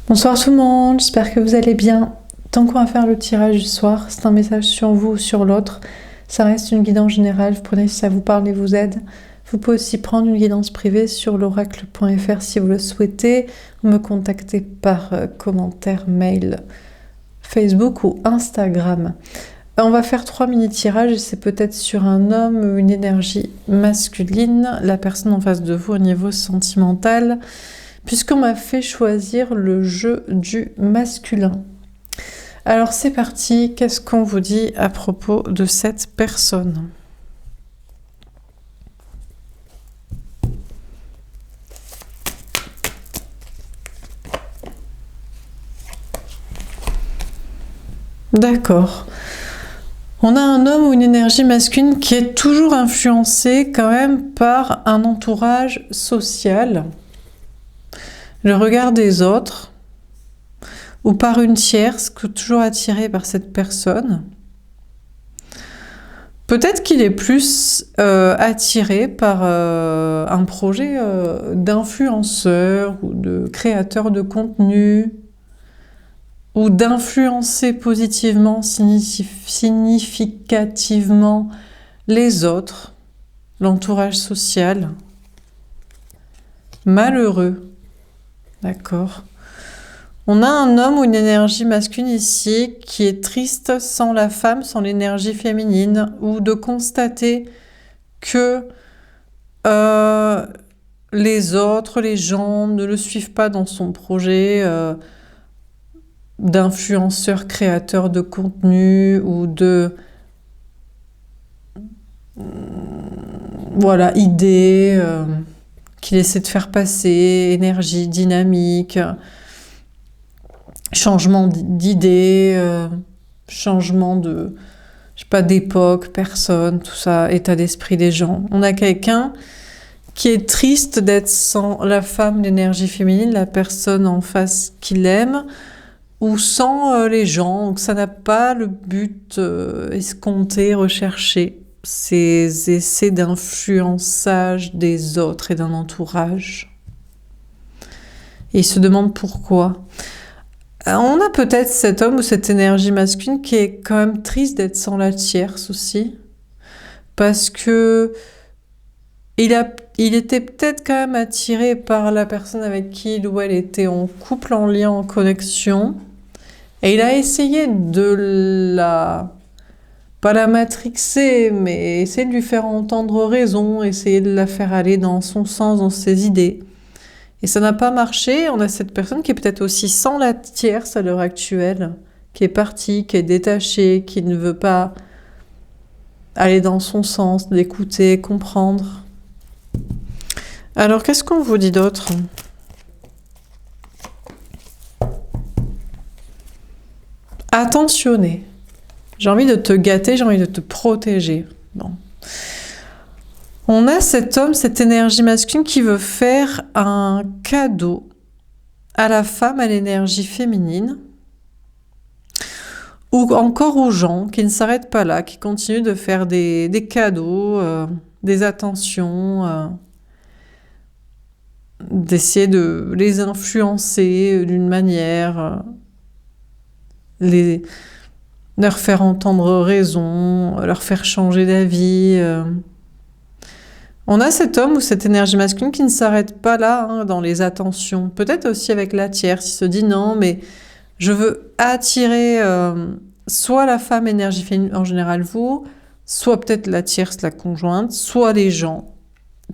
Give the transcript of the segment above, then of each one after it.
Bonsoir tout le monde, j'espère que vous allez bien. Tant qu'on va faire le tirage du soir, c'est un message sur vous ou sur l'autre. Ça reste une guidance générale, vous prenez si ça vous parle et vous aide. Vous pouvez aussi prendre une guidance privée sur l'oracle.fr si vous le souhaitez, ou me contacter par commentaire, mail, Facebook ou Instagram. On va faire 3 mini-tirages et c'est peut-être sur un homme ou une énergie masculine, la personne en face de vous au niveau sentimental, puisqu'on m'a fait choisir le jeu du masculin. Alors c'est parti, qu'est-ce qu'on vous dit à propos de cette personne ? D'accord. On a un homme ou une énergie masculine qui est toujours influencé quand même par un entourage social, le regard des autres, ou par une tierce, toujours attiré par cette personne. Peut-être qu'il est plus attiré par un projet d'influenceur ou de créateur de contenu, ou d'influencer positivement, significativement les autres, l'entourage social. Malheureux. D'accord. On a un homme ou une énergie masculine ici qui est triste sans la femme, sans l'énergie féminine, ou de constater que les autres, les gens ne le suivent pas dans son projet d'influenceur créateur de contenu ou de idées qu'il essaie de faire passer, énergie, dynamique, changement d'idées, changement de, d'époque, personne, tout ça, état d'esprit des gens. On a quelqu'un qui est triste d'être sans la femme, l'énergie féminine, la personne en face qu'il aime, ou sans les gens, donc ça n'a pas le but escompté, recherché, ces essais d'influençage des autres et d'un entourage. Et il se demande pourquoi. On a peut-être cet homme ou cette énergie masculine qui est quand même triste d'être sans la tierce aussi, parce que il était peut-être quand même attiré par la personne avec qui il ou elle était en couple, en lien, en connexion, et il a essayé de pas la matrixer, mais essayer de lui faire entendre raison, essayer de la faire aller dans son sens, dans ses idées. Et ça n'a pas marché. On a cette personne qui est peut-être aussi sans la tierce à l'heure actuelle, qui est partie, qui est détachée, qui ne veut pas aller dans son sens, l'écouter, comprendre. Alors, qu'est-ce qu'on vous dit d'autre ? Attentionné. J'ai envie de te gâter, j'ai envie de te protéger. Bon. On a cet homme, cette énergie masculine qui veut faire un cadeau à la femme, à l'énergie féminine, ou encore aux gens qui ne s'arrêtent pas là, qui continuent de faire des cadeaux, des attentions, d'essayer de les influencer d'une manière, leur faire entendre raison, leur faire changer d'avis. On a cet homme ou cette énergie masculine qui ne s'arrête pas là, dans les attentions. Peut-être aussi avec la tierce, il se dit non, mais je veux attirer soit la femme énergie féminine, en général vous, soit peut-être la tierce, la conjointe, soit les gens.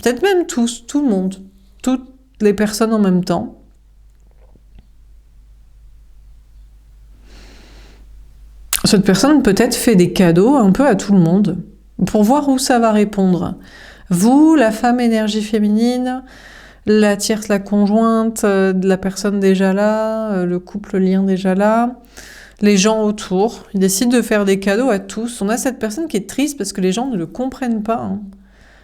Peut-être même tous, tout le monde, toutes les personnes en même temps. Cette personne peut-être fait des cadeaux un peu à tout le monde pour voir où ça va répondre. Vous, la femme énergie féminine, la tierce, la conjointe, la personne déjà là, le couple, le lien déjà là, les gens autour, ils décident de faire des cadeaux à tous. On a cette personne qui est triste parce que les gens ne le comprennent pas.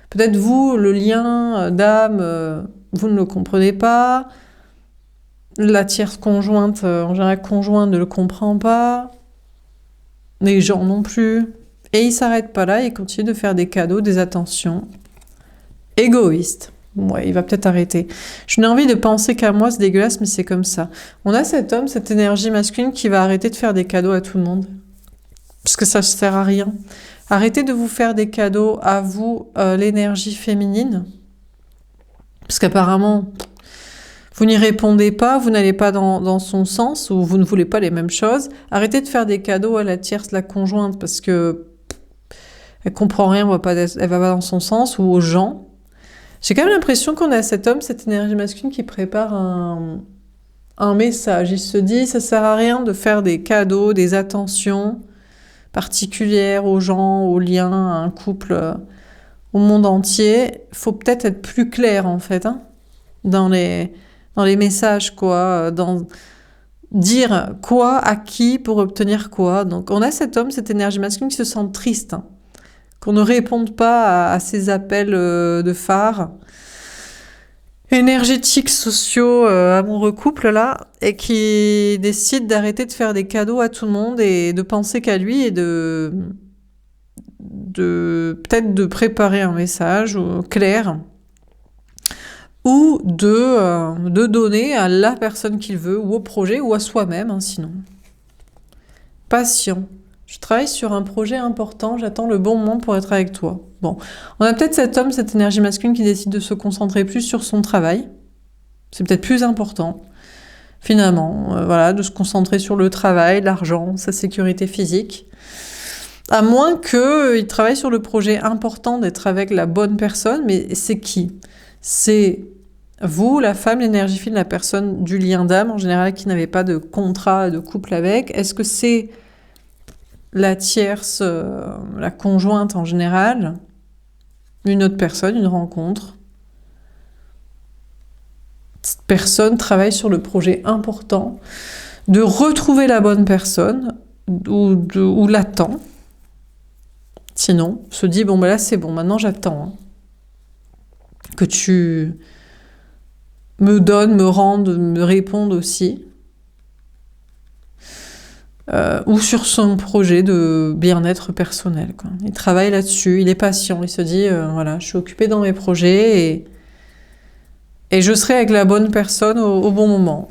Peut-être vous, le lien d'âme, vous ne le comprenez pas. La tierce conjointe, en général conjointe, ne le comprend pas. Les gens non plus. Et ils s'arrêtent pas là, ils continuent de faire des cadeaux, des attentions égoïstes. Ouais, il va peut-être arrêter. Je n'ai envie de penser qu'à moi, c'est dégueulasse, mais c'est comme ça. On a cet homme, cette énergie masculine qui va arrêter de faire des cadeaux à tout le monde. Parce que ça ne sert à rien. Arrêtez de vous faire des cadeaux à vous, l'énergie féminine. Parce qu'apparemment, vous n'y répondez pas, vous n'allez pas dans son sens, ou vous ne voulez pas les mêmes choses. Arrêtez de faire des cadeaux à la tierce, la conjointe, parce que elle comprend rien, elle va pas dans son sens, ou aux gens. J'ai quand même l'impression qu'on a cet homme, cette énergie masculine qui prépare un message. Il se dit, ça sert à rien de faire des cadeaux, des attentions particulières aux gens, aux liens, à un couple, au monde entier. Il faut peut-être être plus clair, en fait, hein, dans les messages, quoi, dans dire quoi à qui pour obtenir quoi. Donc, on a cet homme, cette énergie masculine qui se sent triste, hein, qu'on ne réponde pas à ces appels de phare énergétiques, sociaux, amoureux couple là, et qui décide d'arrêter de faire des cadeaux à tout le monde et de penser qu'à lui et de peut-être de préparer un message clair ou de donner à la personne qu'il veut ou au projet ou à soi-même, hein, sinon. Patient. Je travaille sur un projet important, j'attends le bon moment pour être avec toi. Bon, on a peut-être cet homme, cette énergie masculine qui décide de se concentrer plus sur son travail. C'est peut-être plus important, finalement, voilà, de se concentrer sur le travail, l'argent, sa sécurité physique. À moins qu'il travaille sur le projet important d'être avec la bonne personne, mais c'est qui? C'est vous, la femme, l'énergie fine, la personne du lien d'âme, en général, qui n'avait pas de contrat de couple avec. Est-ce que c'est la tierce, la conjointe en général, une autre personne, une rencontre? Cette personne travaille sur le projet important de retrouver la bonne personne ou l'attend. Sinon, se dit, bon, ben là, c'est bon, maintenant j'attends, hein, que tu me donnes, me rendes, me répondes aussi. Ou sur son projet de bien-être personnel, quoi. Il travaille là-dessus, il est patient, il se dit, voilà, je suis occupé dans mes projets et je serai avec la bonne personne au bon moment.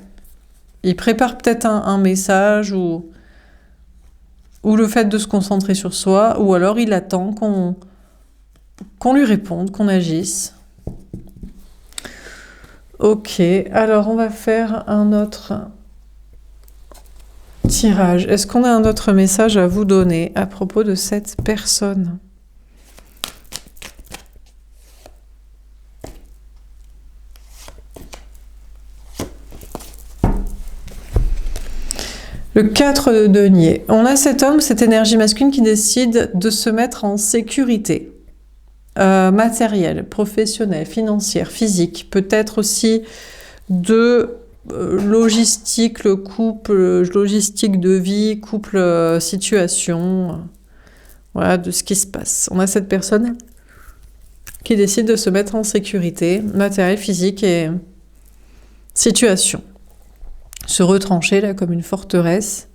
Il prépare peut-être un message ou le fait de se concentrer sur soi, ou alors il attend qu'on lui réponde, qu'on agisse. Ok, alors on va faire un autre tirage. Est-ce qu'on a un autre message à vous donner à propos de cette personne? Le 4 de denier. On a cet homme, cette énergie masculine qui décide de se mettre en sécurité. Matérielle, professionnelle, financière, physique, peut-être aussi de logistique, le couple, logistique de vie, couple, situation, voilà, de ce qui se passe. On a cette personne qui décide de se mettre en sécurité, matériel, physique et situation. Se retrancher là comme une forteresse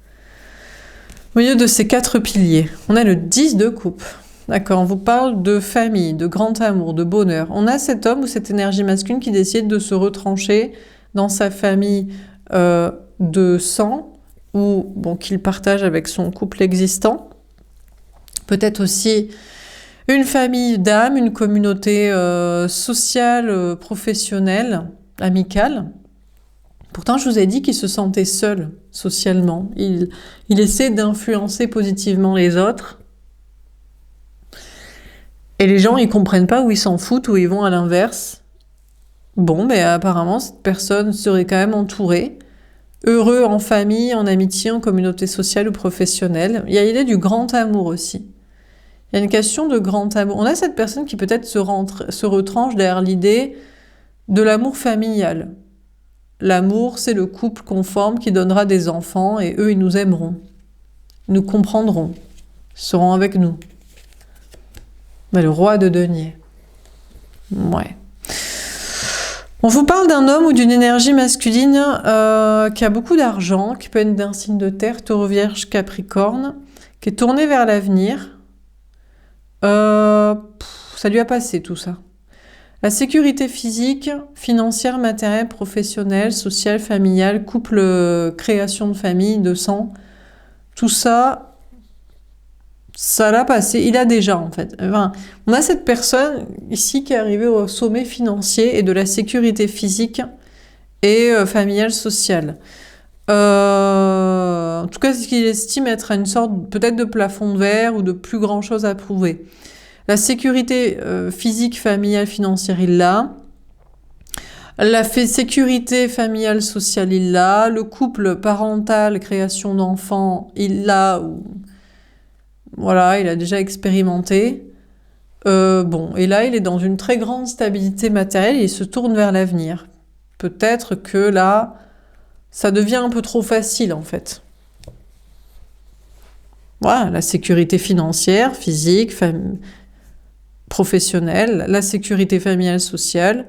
au milieu de ces 4 piliers. On a le 10 de coupe. D'accord, on vous parle de famille, de grand amour, de bonheur. On a cet homme ou cette énergie masculine qui décide de se retrancher dans sa famille de sang ou bon, qu'il partage avec son couple existant. Peut-être aussi une famille d'âme, une communauté sociale, professionnelle, amicale. Pourtant, je vous ai dit qu'il se sentait seul socialement. Il essaie d'influencer positivement les autres. Et les gens, ils comprennent pas ou ils s'en foutent ou ils vont à l'inverse. Bon, mais apparemment, cette personne serait quand même entourée, heureux en famille, en amitié, en communauté sociale ou professionnelle. Il y a l'idée du grand amour aussi. Il y a une question de grand amour. On a cette personne qui peut-être se retranche derrière l'idée de l'amour familial. L'amour, c'est le couple conforme qui donnera des enfants et eux, ils nous aimeront, ils nous comprendront, ils seront avec nous. Mais le roi de denier. Ouais. On vous parle d'un homme ou d'une énergie masculine qui a beaucoup d'argent, qui peut être d'un signe de terre, taureau, vierge, capricorne, qui est tourné vers l'avenir. Ça lui a passé tout ça. La sécurité physique, financière, matérielle, professionnelle, sociale, familiale, couple, création de famille, de sang, tout ça, ça l'a passé. Il a déjà, en fait. Enfin, on a cette personne ici qui est arrivée au sommet financier et de la sécurité physique et familiale, sociale. En tout cas, c'est ce qu'il estime être une sorte peut-être de plafond de verre ou de plus grand chose à prouver. La sécurité physique, familiale, financière, il l'a. La sécurité familiale, sociale, il l'a. Le couple parental, création d'enfants, il l'a. Voilà, il a déjà expérimenté. Bon, et là, il est dans une très grande stabilité matérielle et il se tourne vers l'avenir. Peut-être que là, ça devient un peu trop facile, en fait. Voilà, la sécurité financière, physique, professionnelle, la sécurité familiale, sociale,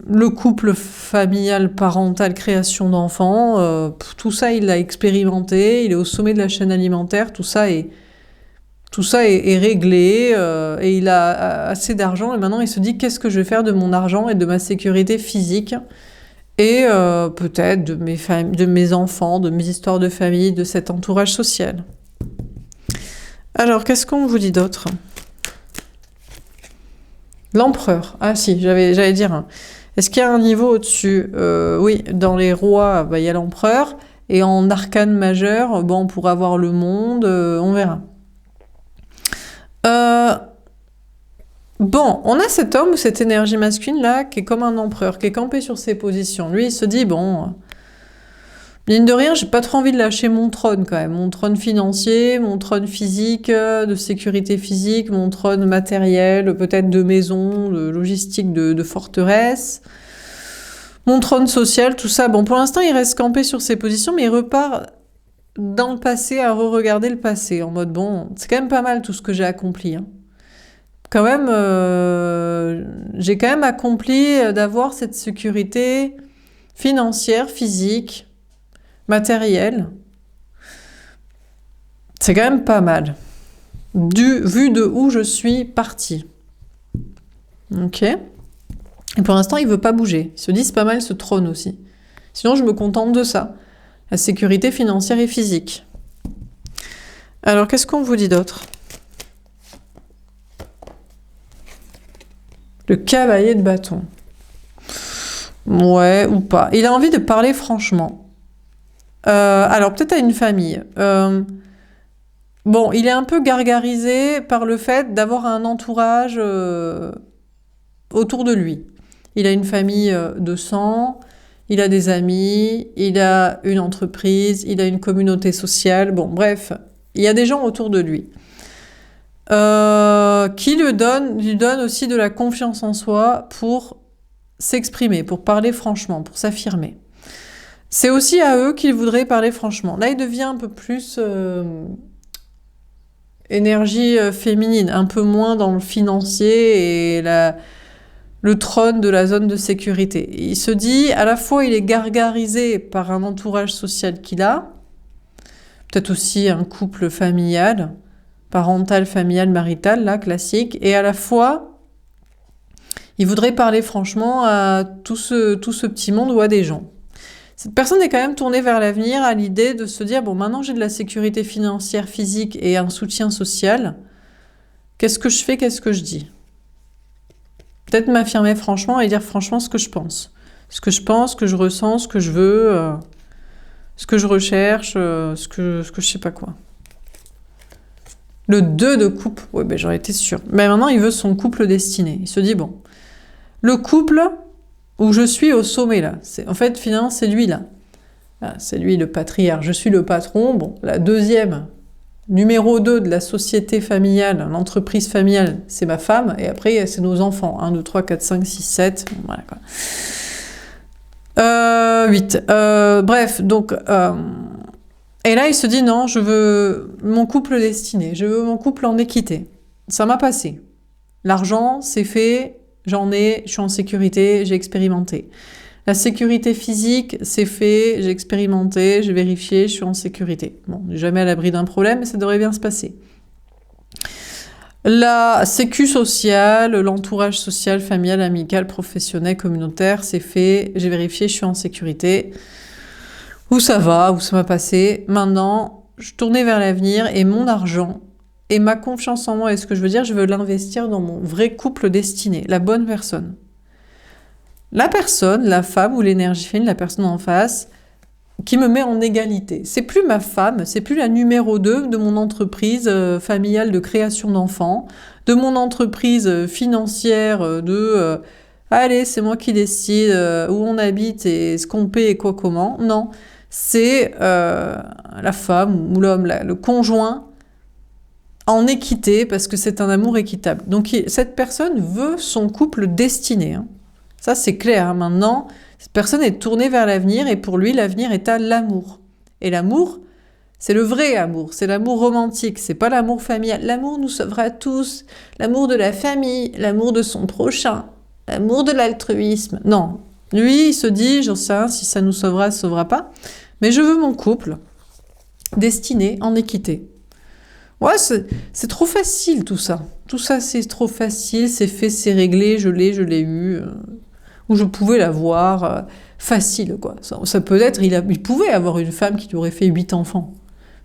le couple familial, parental, création d'enfants, tout ça, il l'a expérimenté, il est au sommet de la chaîne alimentaire, tout ça est réglé, et il a assez d'argent, et maintenant il se dit qu'est-ce que je vais faire de mon argent et de ma sécurité physique, et peut-être de mes enfants, de mes histoires de famille, de cet entourage social. Alors, qu'est-ce qu'on vous dit d'autre ? L'empereur. Ah si, j'allais dire. Hein. Est-ce qu'il y a un niveau au-dessus ? Oui, dans les rois, il y a l'empereur. Et en arcane majeur, bon, on pourrait avoir le monde, on verra. Bon, on a cet homme ou cette énergie masculine-là qui est comme un empereur, qui est campé sur ses positions. Lui, il se dit, bon, mine de rien, j'ai pas trop envie de lâcher mon trône quand même. Mon trône financier, mon trône physique, de sécurité physique, mon trône matériel, peut-être de maison, de logistique, de forteresse. Mon trône social, tout ça. Bon, pour l'instant, il reste campé sur ses positions, mais il repart dans le passé à re-regarder le passé. En mode, bon, c'est quand même pas mal tout ce que j'ai accompli. Hein. Quand même, j'ai quand même accompli d'avoir cette sécurité financière, physique, matérielle. C'est quand même pas mal. Vu de où je suis partie. Ok. Et pour l'instant, il veut pas bouger. Il se dit, c'est pas mal ce trône aussi. Sinon, je me contente de ça. La sécurité financière et physique. Alors, qu'est-ce qu'on vous dit d'autre ? Le cavalier de bâton. Ouais, ou pas. Il a envie de parler franchement. Alors, peut-être à une famille. Bon, il est un peu gargarisé par le fait d'avoir un entourage autour de lui. Il a une famille de sang, il a des amis, il a une entreprise, il a une communauté sociale. Bon, bref, il y a des gens autour de lui. Qui lui donne aussi de la confiance en soi pour s'exprimer, pour parler franchement, pour s'affirmer. C'est aussi à eux qu'il voudrait parler franchement. Là, il devient un peu plus énergie féminine, un peu moins dans le financier et le trône de la zone de sécurité. Il se dit, à la fois, il est gargarisé par un entourage social qu'il a, peut-être aussi un couple familial, parental, familial, marital, là, classique, et à la fois, il voudrait parler franchement à tout ce petit monde ou à des gens. Cette personne est quand même tournée vers l'avenir, à l'idée de se dire, bon, maintenant j'ai de la sécurité financière, physique et un soutien social, qu'est-ce que je fais, qu'est-ce que je dis ? Peut-être m'affirmer franchement et dire franchement ce que je pense. Ce que je ressens, ce que je veux, ce que je recherche, ce que je sais pas quoi. Le 2 de coupe, ouais, ben j'aurais été sûre. Mais maintenant, il veut son couple destiné. Il se dit, bon, le couple où je suis au sommet, là, en fait, finalement, c'est lui, là. Ah, c'est lui, le patriarche. Je suis le patron. Bon, la deuxième, numéro 2 de la société familiale, l'entreprise familiale, c'est ma femme. Et après, c'est nos enfants. 1, 2, 3, 4, 5, 6, 7. Bon, voilà, quoi. 8. Bref, donc... Et là, il se dit, non, je veux mon couple destiné, je veux mon couple en équité. Ça m'a passé. L'argent, c'est fait, j'en ai, je suis en sécurité, j'ai expérimenté. La sécurité physique, c'est fait, j'ai expérimenté, j'ai vérifié, je suis en sécurité. Bon, jamais à l'abri d'un problème, mais ça devrait bien se passer. La sécu sociale, l'entourage social, familial, amical, professionnel, communautaire, c'est fait. J'ai vérifié, je suis en sécurité. Où ça va, où ça m'a passé. Maintenant, je tournais vers l'avenir et mon argent et ma confiance en moi et ce que je veux dire, je veux l'investir dans mon vrai couple destiné, la bonne personne. La personne, la femme ou l'énergie féminine, la personne en face, qui me met en égalité. C'est plus ma femme, c'est plus la numéro 2 de mon entreprise familiale de création d'enfants, de mon entreprise financière allez, c'est moi qui décide où on habite et ce qu'on paie et quoi comment. Non, c'est la femme ou l'homme, le conjoint en équité parce que c'est un amour équitable. Donc cette personne veut son couple destiné. Hein. Ça c'est clair. Hein. Maintenant, cette personne est tournée vers l'avenir et pour lui, l'avenir est à l'amour. Et l'amour, c'est le vrai amour, c'est l'amour romantique, c'est pas l'amour familial. L'amour nous sauvera tous, l'amour de la famille, l'amour de son prochain, l'amour de l'altruisme. Non, lui, il se dit, j'en sais rien, si ça nous sauvera, ça sauvera pas. Mais je veux mon couple destiné en équité. Ouais, c'est trop facile tout ça. Tout ça, c'est trop facile, c'est fait, c'est réglé, je l'ai eu. Où je pouvais l'avoir facile, quoi. Ça peut être, il pouvait avoir une femme qui lui aurait fait 8 enfants.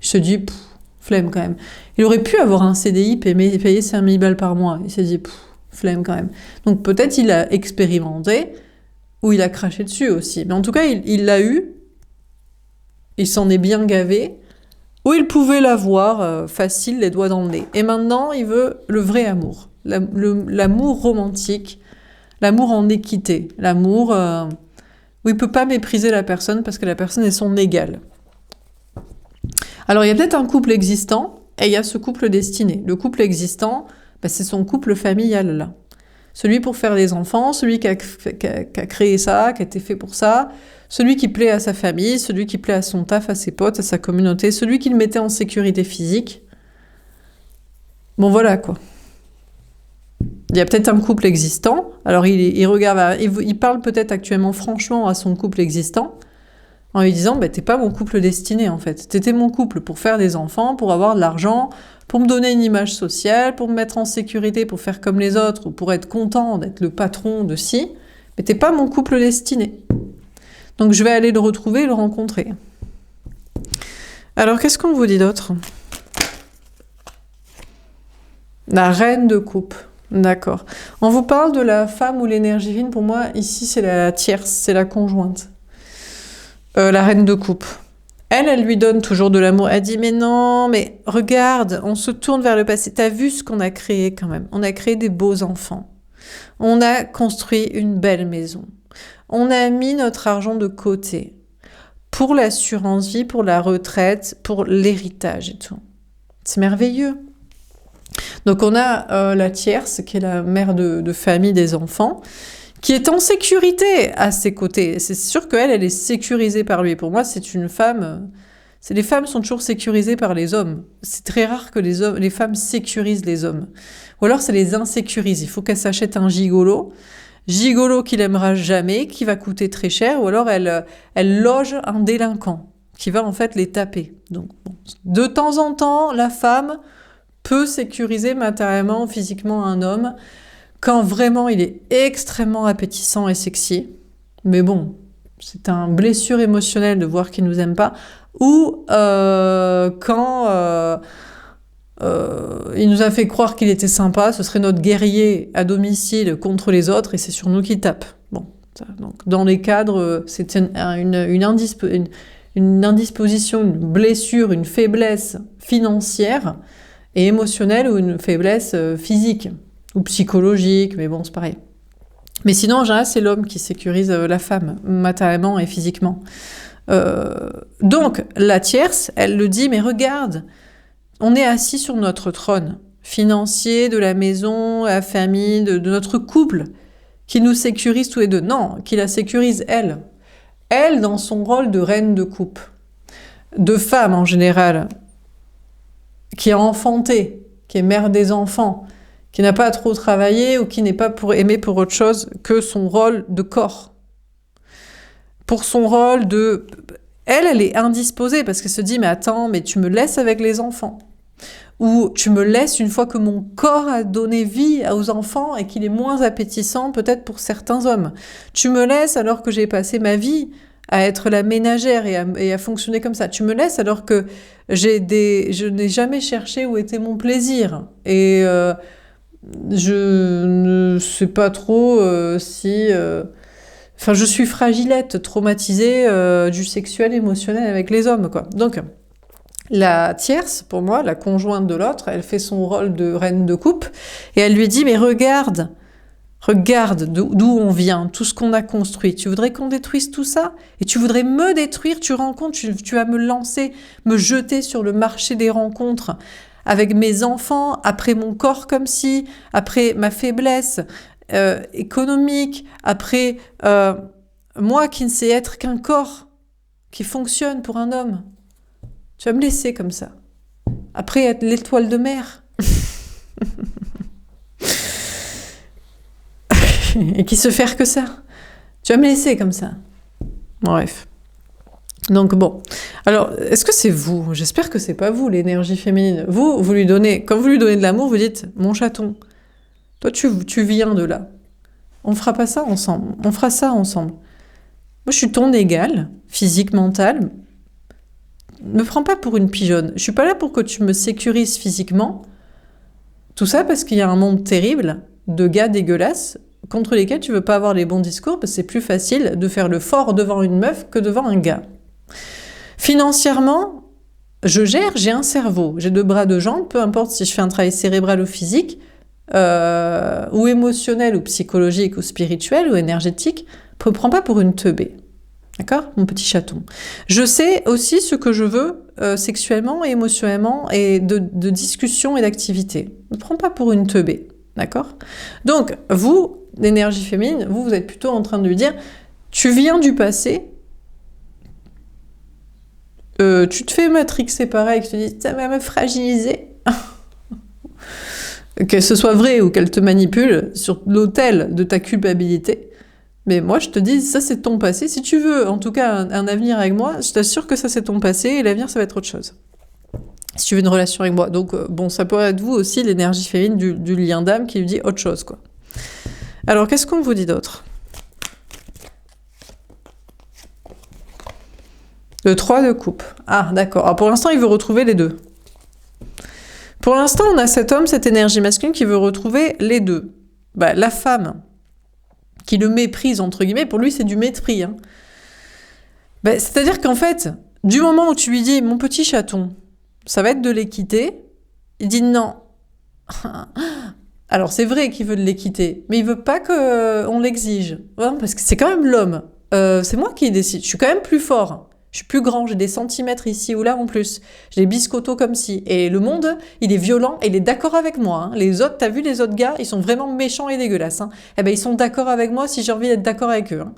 Il se dit, flemme quand même. Il aurait pu avoir un CDI, payer 5000 balles par mois. Il s'est dit, flemme quand même. Donc peut-être il a expérimenté, ou il a craché dessus aussi. Mais en tout cas, il l'a eu, il s'en est bien gavé, ou il pouvait l'avoir facile, les doigts dans le nez. Et maintenant, il veut le vrai amour. L'amour romantique, l'amour en équité, l'amour où il ne peut pas mépriser la personne parce que la personne est son égale. Alors il y a peut-être un couple existant et il y a ce couple destiné. Le couple existant, c'est son couple familial là. Celui pour faire des enfants, celui qui a créé ça, qui a été fait pour ça, celui qui plaît à sa famille, celui qui plaît à son taf, à ses potes, à sa communauté, celui qui le mettait en sécurité physique. Bon voilà quoi. Il y a peut-être un couple existant, alors il parle peut-être actuellement franchement à son couple existant, en lui disant, t'es pas mon couple destiné en fait, t'étais mon couple pour faire des enfants, pour avoir de l'argent, pour me donner une image sociale, pour me mettre en sécurité, pour faire comme les autres, ou pour être content d'être le patron de ci, mais t'es pas mon couple destiné. Donc je vais aller le retrouver et le rencontrer. Alors qu'est-ce qu'on vous dit d'autre ? La reine de coupe. D'accord. On vous parle de la femme ou l'énergie fine. Pour moi, ici, c'est la tierce, c'est la conjointe. La reine de coupe. Elle lui donne toujours de l'amour. Elle dit, mais non, mais regarde, on se tourne vers le passé. T'as vu ce qu'on a créé quand même. On a créé des beaux enfants. On a construit une belle maison. On a mis notre argent de côté pour l'assurance vie, pour la retraite, pour l'héritage et tout. C'est merveilleux. Donc on a la tierce, qui est la mère de famille des enfants, qui est en sécurité à ses côtés. C'est sûr qu'elle, elle est sécurisée par lui. Pour moi, c'est une femme... Les femmes sont toujours sécurisées par les hommes. C'est très rare que les femmes sécurisent les hommes. Ou alors, ça les insécurise. Il faut qu'elle s'achète un gigolo. Gigolo qu'il aimera jamais, qui va coûter très cher. Ou alors, elle loge un délinquant qui va en fait les taper. Donc, bon. De temps en temps, la femme peut sécuriser matériellement, physiquement un homme quand vraiment il est extrêmement appétissant et sexy. Mais bon, c'est un blessure émotionnelle de voir qu'il nous aime pas. Ou quand il nous a fait croire qu'il était sympa, ce serait notre guerrier à domicile contre les autres et c'est sur nous qu'il tape. Bon, donc dans les cadres, c'est une indisposition, une blessure, une faiblesse financière et émotionnelle ou une faiblesse physique ou psychologique, mais bon, c'est pareil. Mais sinon, en général, c'est l'homme qui sécurise la femme, matériellement et physiquement. Donc, la tierce, elle le dit, mais regarde, on est assis sur notre trône financier, de la maison, la famille, de notre couple, qui nous sécurise tous les deux. Non, qui la sécurise elle. Elle, dans son rôle de reine de coupe, de femme en général, qui a enfanté, qui est mère des enfants, qui n'a pas trop travaillé ou qui n'est pas aimée pour autre chose que son rôle de corps. Pour son rôle de... Elle est indisposée parce qu'elle se dit « mais attends, mais tu me laisses avec les enfants ?» ou tu me laisses une fois que mon corps a donné vie aux enfants et qu'il est moins appétissant peut-être pour certains hommes. Tu me laisses alors que j'ai passé ma vie à être la ménagère et à fonctionner comme ça. Tu me laisses alors que je n'ai jamais cherché où était mon plaisir. Et je ne sais pas trop si... Enfin, je suis fragilette, traumatisée du sexuel émotionnel avec les hommes, quoi. Donc, la tierce, pour moi, la conjointe de l'autre, elle fait son rôle de reine de coupe et elle lui dit, mais regarde d'où on vient, tout ce qu'on a construit. Tu voudrais qu'on détruise tout ça? Et tu voudrais me détruire? Tu rends compte, tu vas me lancer, me jeter sur le marché des rencontres avec mes enfants, après mon corps comme si, après ma faiblesse économique, après moi qui ne sais être qu'un corps qui fonctionne pour un homme. Tu vas me laisser comme ça. Après être l'étoile de mer. Et qui se faire que ça. Tu vas me laisser comme ça. Bref. Donc bon. Alors, est-ce que c'est vous? J'espère que c'est pas vous, l'énergie féminine. Vous lui donnez, quand vous lui donnez de l'amour, vous dites, mon chaton, toi tu viens de là. On fera pas ça ensemble. On fera ça ensemble. Moi, je suis ton égal, physique, mental. Me prends pas pour une pigeonne. Je suis pas là pour que tu me sécurises physiquement. Tout ça parce qu'il y a un monde terrible de gars dégueulasses contre lesquels tu veux pas avoir les bons discours parce que c'est plus facile de faire le fort devant une meuf que devant un gars. Financièrement, j'ai un cerveau, j'ai 2 bras, 2 jambes, peu importe si je fais un travail cérébral ou physique, ou émotionnel, ou psychologique, ou spirituel, ou énergétique, ne me prends pas pour une teubée. D'accord, mon petit chaton. Je sais aussi ce que je veux sexuellement et émotionnellement et de discussion et d'activité. Ne me prends pas pour une teubée. D'accord? Donc, vous, l'énergie féminine, vous êtes plutôt en train de lui dire, tu viens du passé, tu te fais matrixer pareil, tu te dis, ça va me fragiliser. Que ce soit vrai ou qu'elle te manipule sur l'autel de ta culpabilité. Mais moi, je te dis, ça c'est ton passé. Si tu veux, en tout cas, un avenir avec moi, je t'assure que ça c'est ton passé et l'avenir, ça va être autre chose. Si tu veux une relation avec moi. Donc, bon, ça pourrait être vous aussi, l'énergie féminine du lien d'âme qui lui dit autre chose, quoi. Alors, qu'est-ce qu'on vous dit d'autre? Le 3 de coupe. Ah, d'accord. Alors, pour l'instant, il veut retrouver les deux. Pour l'instant, on a cet homme, cette énergie masculine qui veut retrouver les deux. Bah, la femme qui le méprise, entre guillemets, pour lui, c'est du mépris. Hein. Bah, c'est-à-dire qu'en fait, du moment où tu lui dis « mon petit chaton », ça va être de l'équité, il dit non. Alors, c'est vrai qu'il veut de l'équité, mais il veut pas qu'on l'exige. Hein, parce que c'est quand même l'homme. C'est moi qui décide. Je suis quand même plus fort. Je suis plus grand, j'ai des centimètres ici ou là en plus. J'ai des biscottos comme ci. Et le monde, il est violent et il est d'accord avec moi. Hein. Les autres, t'as vu les autres gars, ils sont vraiment méchants et dégueulasses. Hein. Eh ben, ils sont d'accord avec moi si j'ai envie d'être d'accord avec eux. Hein.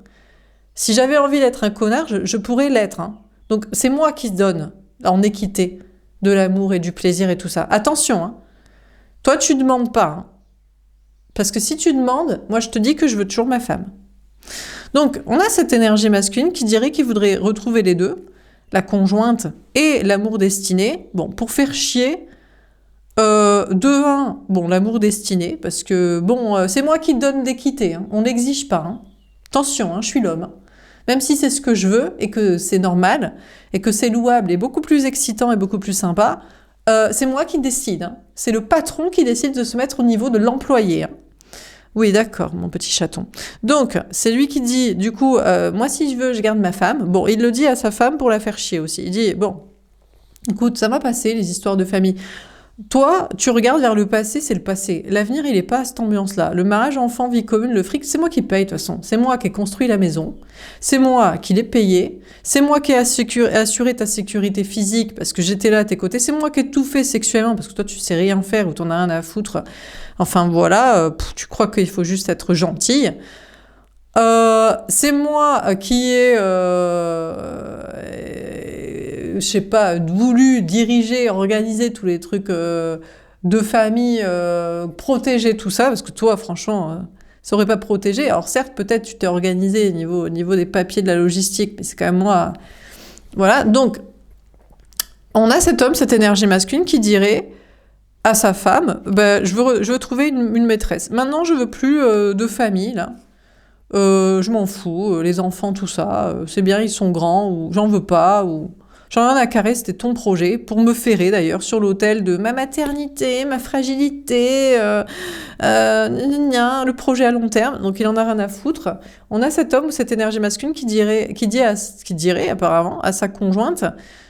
Si j'avais envie d'être un connard, je pourrais l'être. Hein. Donc, c'est moi qui donne en équité de l'amour et du plaisir et tout ça. Attention, hein. Toi, tu demandes pas. Hein. Parce que si tu demandes, moi, je te dis que je veux toujours ma femme. Donc, on a cette énergie masculine qui dirait qu'il voudrait retrouver les deux, la conjointe et l'amour destiné. Bon, pour faire chier, de un, bon, l'amour destiné, parce que, bon, c'est moi qui donne d'équité, hein, on n'exige pas. Hein. Attention, hein, je suis l'homme. Hein. Même si c'est ce que je veux et que c'est normal et que c'est louable et beaucoup plus excitant et beaucoup plus sympa, c'est moi qui décide. Hein. C'est le patron qui décide de se mettre au niveau de l'employé. Hein. Oui, d'accord, mon petit chaton. Donc, c'est lui qui dit, du coup, moi, si je veux, je garde ma femme. Bon, il le dit à sa femme pour la faire chier aussi. Il dit, bon, écoute, ça va passer, les histoires de famille. Toi, tu regardes vers le passé, c'est le passé. L'avenir, il n'est pas à cette ambiance-là. Le mariage, enfant, vie commune, le fric, c'est moi qui paye, de toute façon. C'est moi qui ai construit la maison. C'est moi qui l'ai payé. C'est moi qui ai assuré ta sécurité physique parce que j'étais là à tes côtés. C'est moi qui ai tout fait sexuellement parce que toi, tu sais rien faire ou t'en as rien à foutre. Enfin, voilà, tu crois qu'il faut juste être gentille. C'est moi qui ai, je sais pas, voulu diriger, organiser tous les trucs de famille, protéger tout ça, parce que toi, franchement, ça aurait pas protégé. Alors certes, peut-être tu t'es organisé au niveau des papiers de la logistique, mais c'est quand même moi. Voilà, donc on a cet homme, cette énergie masculine qui dirait à sa femme, ben, je veux trouver une maîtresse. Maintenant, je veux plus de famille, là. Je m'en fous, les enfants, tout ça, c'est bien, ils sont grands, ou j'en veux pas, ou... J'en ai rien à carrer, c'était ton projet, pour me ferrer d'ailleurs, sur l'autel de ma maternité, ma fragilité, le projet à long terme, donc il en a rien à foutre. On a cet homme ou cette énergie masculine qui dirait apparemment à sa conjointe,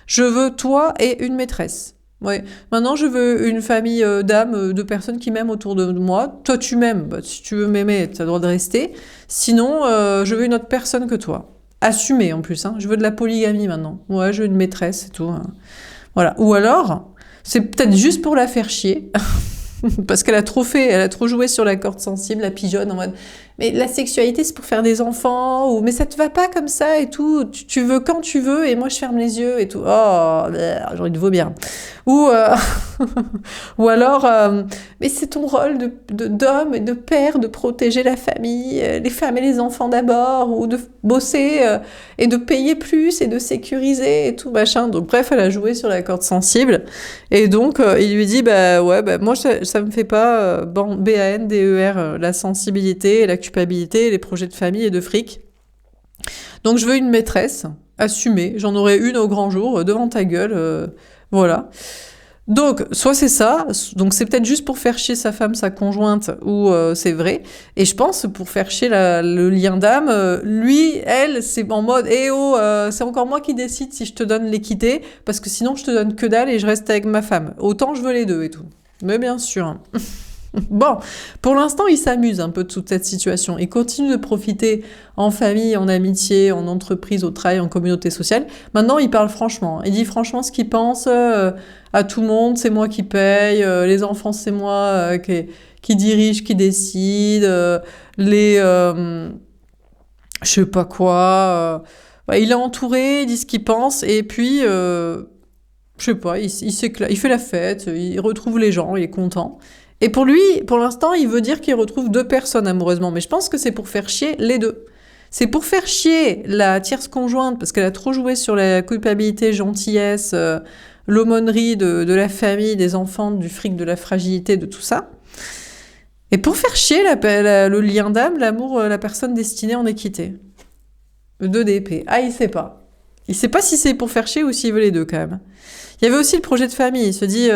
je veux toi et une maîtresse. Ouais. Maintenant, je veux une famille d'âmes, de personnes qui m'aiment autour de moi. Toi, tu m'aimes. Bah, si tu veux m'aimer, tu as le droit de rester. Sinon, je veux une autre personne que toi. Assumé en plus. Hein. Je veux de la polygamie maintenant. Ouais, je veux une maîtresse et tout. Hein. Voilà. Ou alors, c'est peut-être juste pour la faire chier. Parce qu'elle a trop fait, elle a trop joué sur la corde sensible, la pigeonne en mode mais la sexualité c'est pour faire des enfants ou mais ça te va pas comme ça et tout, tu veux quand tu veux et moi je ferme les yeux et tout. Oh, j'ai envie de vomir. Ou ou alors mais c'est ton rôle d'homme et de père de protéger la famille, les femmes et les enfants d'abord ou de bosser et de payer plus et de sécuriser et tout machin. Donc bref, elle a joué sur la corde sensible et donc il lui dit bah ouais bah moi ça me fait pas BANDER la sensibilité, la culpabilité, les projets de famille et de fric. Donc je veux une maîtresse assumée, j'en aurai une au grand jour devant ta gueule, voilà. Donc, soit c'est ça, donc c'est peut-être juste pour faire chier sa femme, sa conjointe, ou c'est vrai. Et je pense pour faire chier le lien d'âme, lui, elle, c'est en mode, eh oh, c'est encore moi qui décide si je te donne l'équité, parce que sinon je te donne que dalle et je reste avec ma femme. Autant je veux les deux et tout. Mais bien sûr. Hein. Bon, pour l'instant, il s'amuse un peu de toute cette situation. Il continue de profiter en famille, en amitié, en entreprise, au travail, en communauté sociale. Maintenant, il parle franchement. Il dit franchement ce qu'il pense à tout le monde. C'est moi qui paye. Les enfants, c'est moi qui dirige, qui décide. Je sais pas quoi. Il est entouré, il dit ce qu'il pense. Et puis, je sais pas, il s'éclate, il fait la fête, il retrouve les gens, il est content. Et pour lui, pour l'instant, il veut dire qu'il retrouve deux personnes amoureusement. Mais je pense que c'est pour faire chier les deux. C'est pour faire chier la tierce conjointe, parce qu'elle a trop joué sur la culpabilité, gentillesse, l'aumônerie de la famille, des enfants, du fric, de la fragilité, de tout ça. Et pour faire chier le lien d'âme, l'amour, la personne destinée en équité. Le 2 d'épée. Ah, il sait pas. Il sait pas si c'est pour faire chier ou s'il veut les deux, quand même. Il y avait aussi le projet de famille. Il se dit...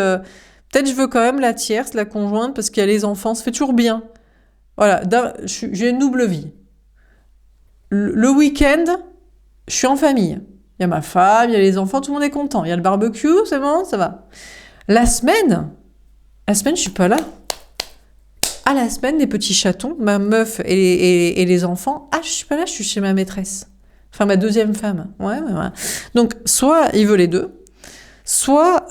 peut-être je veux quand même la tierce, la conjointe, parce qu'il y a les enfants, ça fait toujours bien. Voilà, j'ai une double vie. Le week-end, je suis en famille. Il y a ma femme, il y a les enfants, tout le monde est content. Il y a le barbecue, c'est bon, ça va. La semaine, je suis pas là. Ah, la semaine, les petits chatons, ma meuf et les enfants, ah, je suis pas là, je suis chez ma maîtresse. Enfin, ma deuxième femme. Ouais. Donc, soit il veut les deux, soit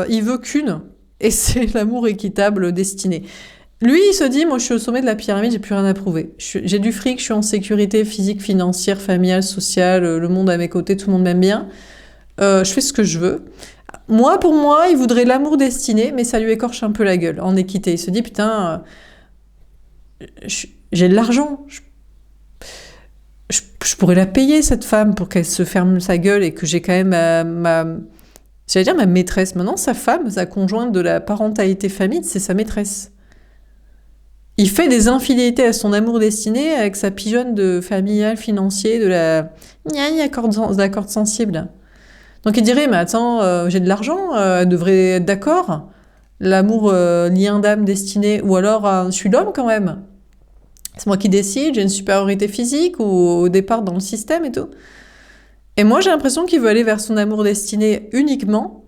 il veut qu'une, et c'est l'amour équitable destiné. Lui, il se dit, moi je suis au sommet de la pyramide, j'ai plus rien à prouver. J'ai du fric, je suis en sécurité physique, financière, familiale, sociale, le monde à mes côtés, tout le monde m'aime bien. Je fais ce que je veux. Moi, pour moi, il voudrait l'amour destiné, mais ça lui écorche un peu la gueule, en équité. Il se dit, putain, j'ai de l'argent, je pourrais la payer, cette femme, pour qu'elle se ferme sa gueule et que j'ai quand même j'allais dire ma maîtresse. Maintenant, sa femme, sa conjointe de la parentalité famille, c'est sa maîtresse. Il fait des infidélités à son amour destiné avec sa pigeonne de familial, financier, de la corde sensible. Donc il dirait, mais attends, j'ai de l'argent, elle devrait être d'accord. L'amour lien d'âme destiné, ou alors je suis l'homme quand même. C'est moi qui décide, j'ai une supériorité physique ou au départ dans le système et tout. Et moi, j'ai l'impression qu'il veut aller vers son amour destiné uniquement,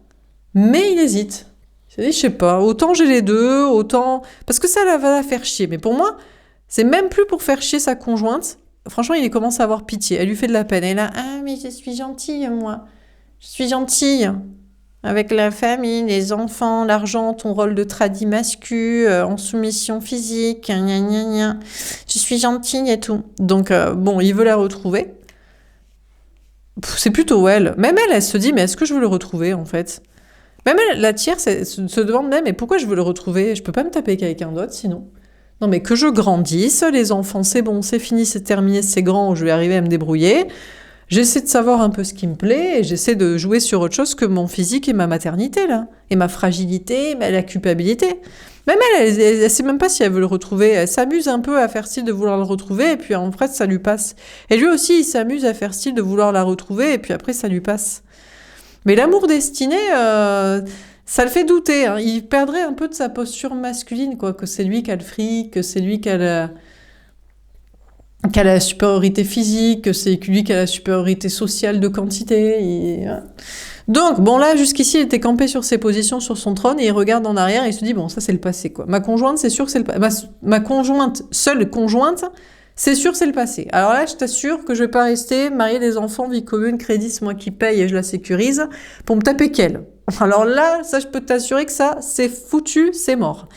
mais il hésite. Il se dit, je sais pas, autant j'ai les deux, autant... Parce que ça va la faire chier. Mais pour moi, c'est même plus pour faire chier sa conjointe. Franchement, il commence à avoir pitié. Elle lui fait de la peine. Elle est là, ah, mais je suis gentille, moi. Je suis gentille. Avec la famille, les enfants, l'argent, ton rôle de tradi mascu, en soumission physique, gna gna gna. Je suis gentille et tout. Donc, bon, il veut la retrouver. C'est plutôt elle. Même elle se dit, mais est-ce que je veux le retrouver, en fait ? Même elle, la tierce, elle se demande même, mais pourquoi je veux le retrouver ? Je peux pas me taper avec quelqu'un d'autre, sinon. Non, mais que je grandisse, les enfants, c'est bon, c'est fini, c'est terminé, c'est grand, je vais arriver à me débrouiller. J'essaie de savoir un peu ce qui me plaît et j'essaie de jouer sur autre chose que mon physique et ma maternité, là. Et ma fragilité, la culpabilité. Même elle sait même pas si elle veut le retrouver. Elle s'amuse un peu à faire style de vouloir le retrouver et puis en fait, ça lui passe. Et lui aussi, il s'amuse à faire style de vouloir la retrouver et puis après, ça lui passe. Mais l'amour destiné, ça le fait douter. Hein. Il perdrait un peu de sa posture masculine, quoi. Que c'est lui qui a le fric, que c'est lui qui a la supériorité physique, que c'est lui qui a la supériorité sociale de quantité. Donc, bon là, jusqu'ici, il était campé sur ses positions, sur son trône, et il regarde en arrière et il se dit, bon, ça c'est le passé, quoi. Ma conjointe, c'est sûr que c'est le passé. Ma conjointe, seule conjointe, c'est sûr que c'est le passé. Alors là, je t'assure que je vais pas rester marier des enfants, vie commune, crédit, c'est moi qui paye et je la sécurise, pour me taper qu'elle. Alors là, ça, je peux t'assurer que ça, c'est foutu, c'est mort.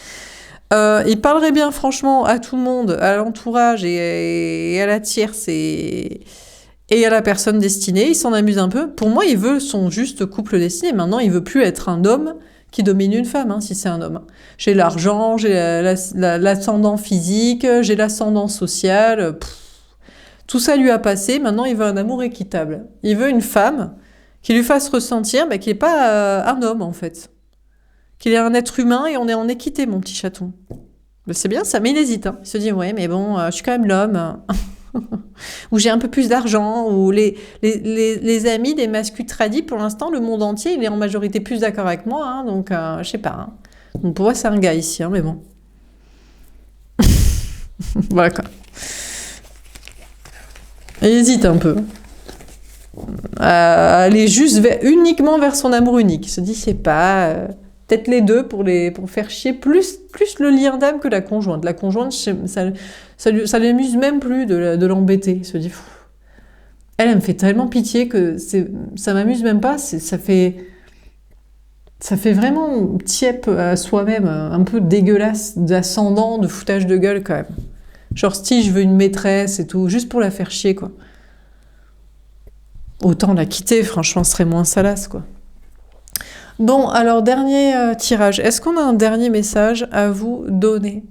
Il parlerait bien franchement à tout le monde, à l'entourage et à la tierce et à la personne destinée. Il s'en amuse un peu. Pour moi, il veut son juste couple destiné. Maintenant, il veut plus être un homme qui domine une femme, hein, si c'est un homme. J'ai l'argent, j'ai l'ascendant physique, j'ai l'ascendant social. Tout ça lui a passé. Maintenant, il veut un amour équitable. Il veut une femme qui lui fasse ressentir qu'il n'est pas un homme, en fait. Qu'il est un être humain et on est en équité, mon petit chaton. C'est bien ça, mais il hésite. Hein. Il se dit, ouais, mais bon, je suis quand même l'homme. Ou j'ai un peu plus d'argent. Ou les amis des masculins tradis, pour l'instant, le monde entier, il est en majorité plus d'accord avec moi. Hein, donc, je sais pas. Hein. Donc, pour moi, c'est un gars ici, hein, mais bon. Voilà quoi. Il hésite un peu. Aller juste uniquement vers son amour unique. Il se dit, je sais pas... Peut-être les deux pour faire chier, plus le lien d'âme que la conjointe. La conjointe, ça l'amuse même plus de l'embêter. Il se dit, elle me fait tellement pitié que ça m'amuse même pas. Ça fait vraiment tiep à soi-même, un peu dégueulasse, d'ascendant, de foutage de gueule quand même. Genre, si je veux une maîtresse et tout, juste pour la faire chier, quoi. Autant la quitter, franchement, ce serait moins salace, quoi. Bon, alors, dernier tirage. Est-ce qu'on a un dernier message à vous donner?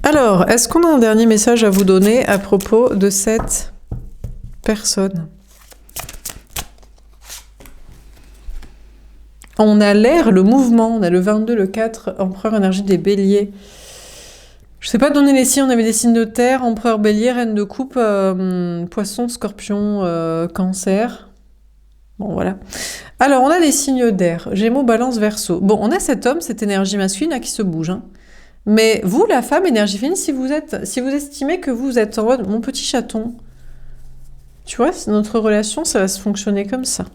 Alors, est-ce qu'on a un dernier message à vous donner à propos de cette personne? On a l'air, le mouvement, on a le 22, le 4, empereur énergie des béliers. Je sais pas donner les signes, on avait des signes de terre, empereur bélier, reine de coupe, poisson, scorpion, cancer. Bon, voilà. Alors, on a des signes d'air, gémeaux, balance, verseau. Bon, on a cet homme, cette énergie masculine là, qui se bouge. Hein. Mais vous, la femme, énergie féminine, si vous estimez que vous êtes en mode, mon petit chaton, tu vois, notre relation, ça va se fonctionner comme ça.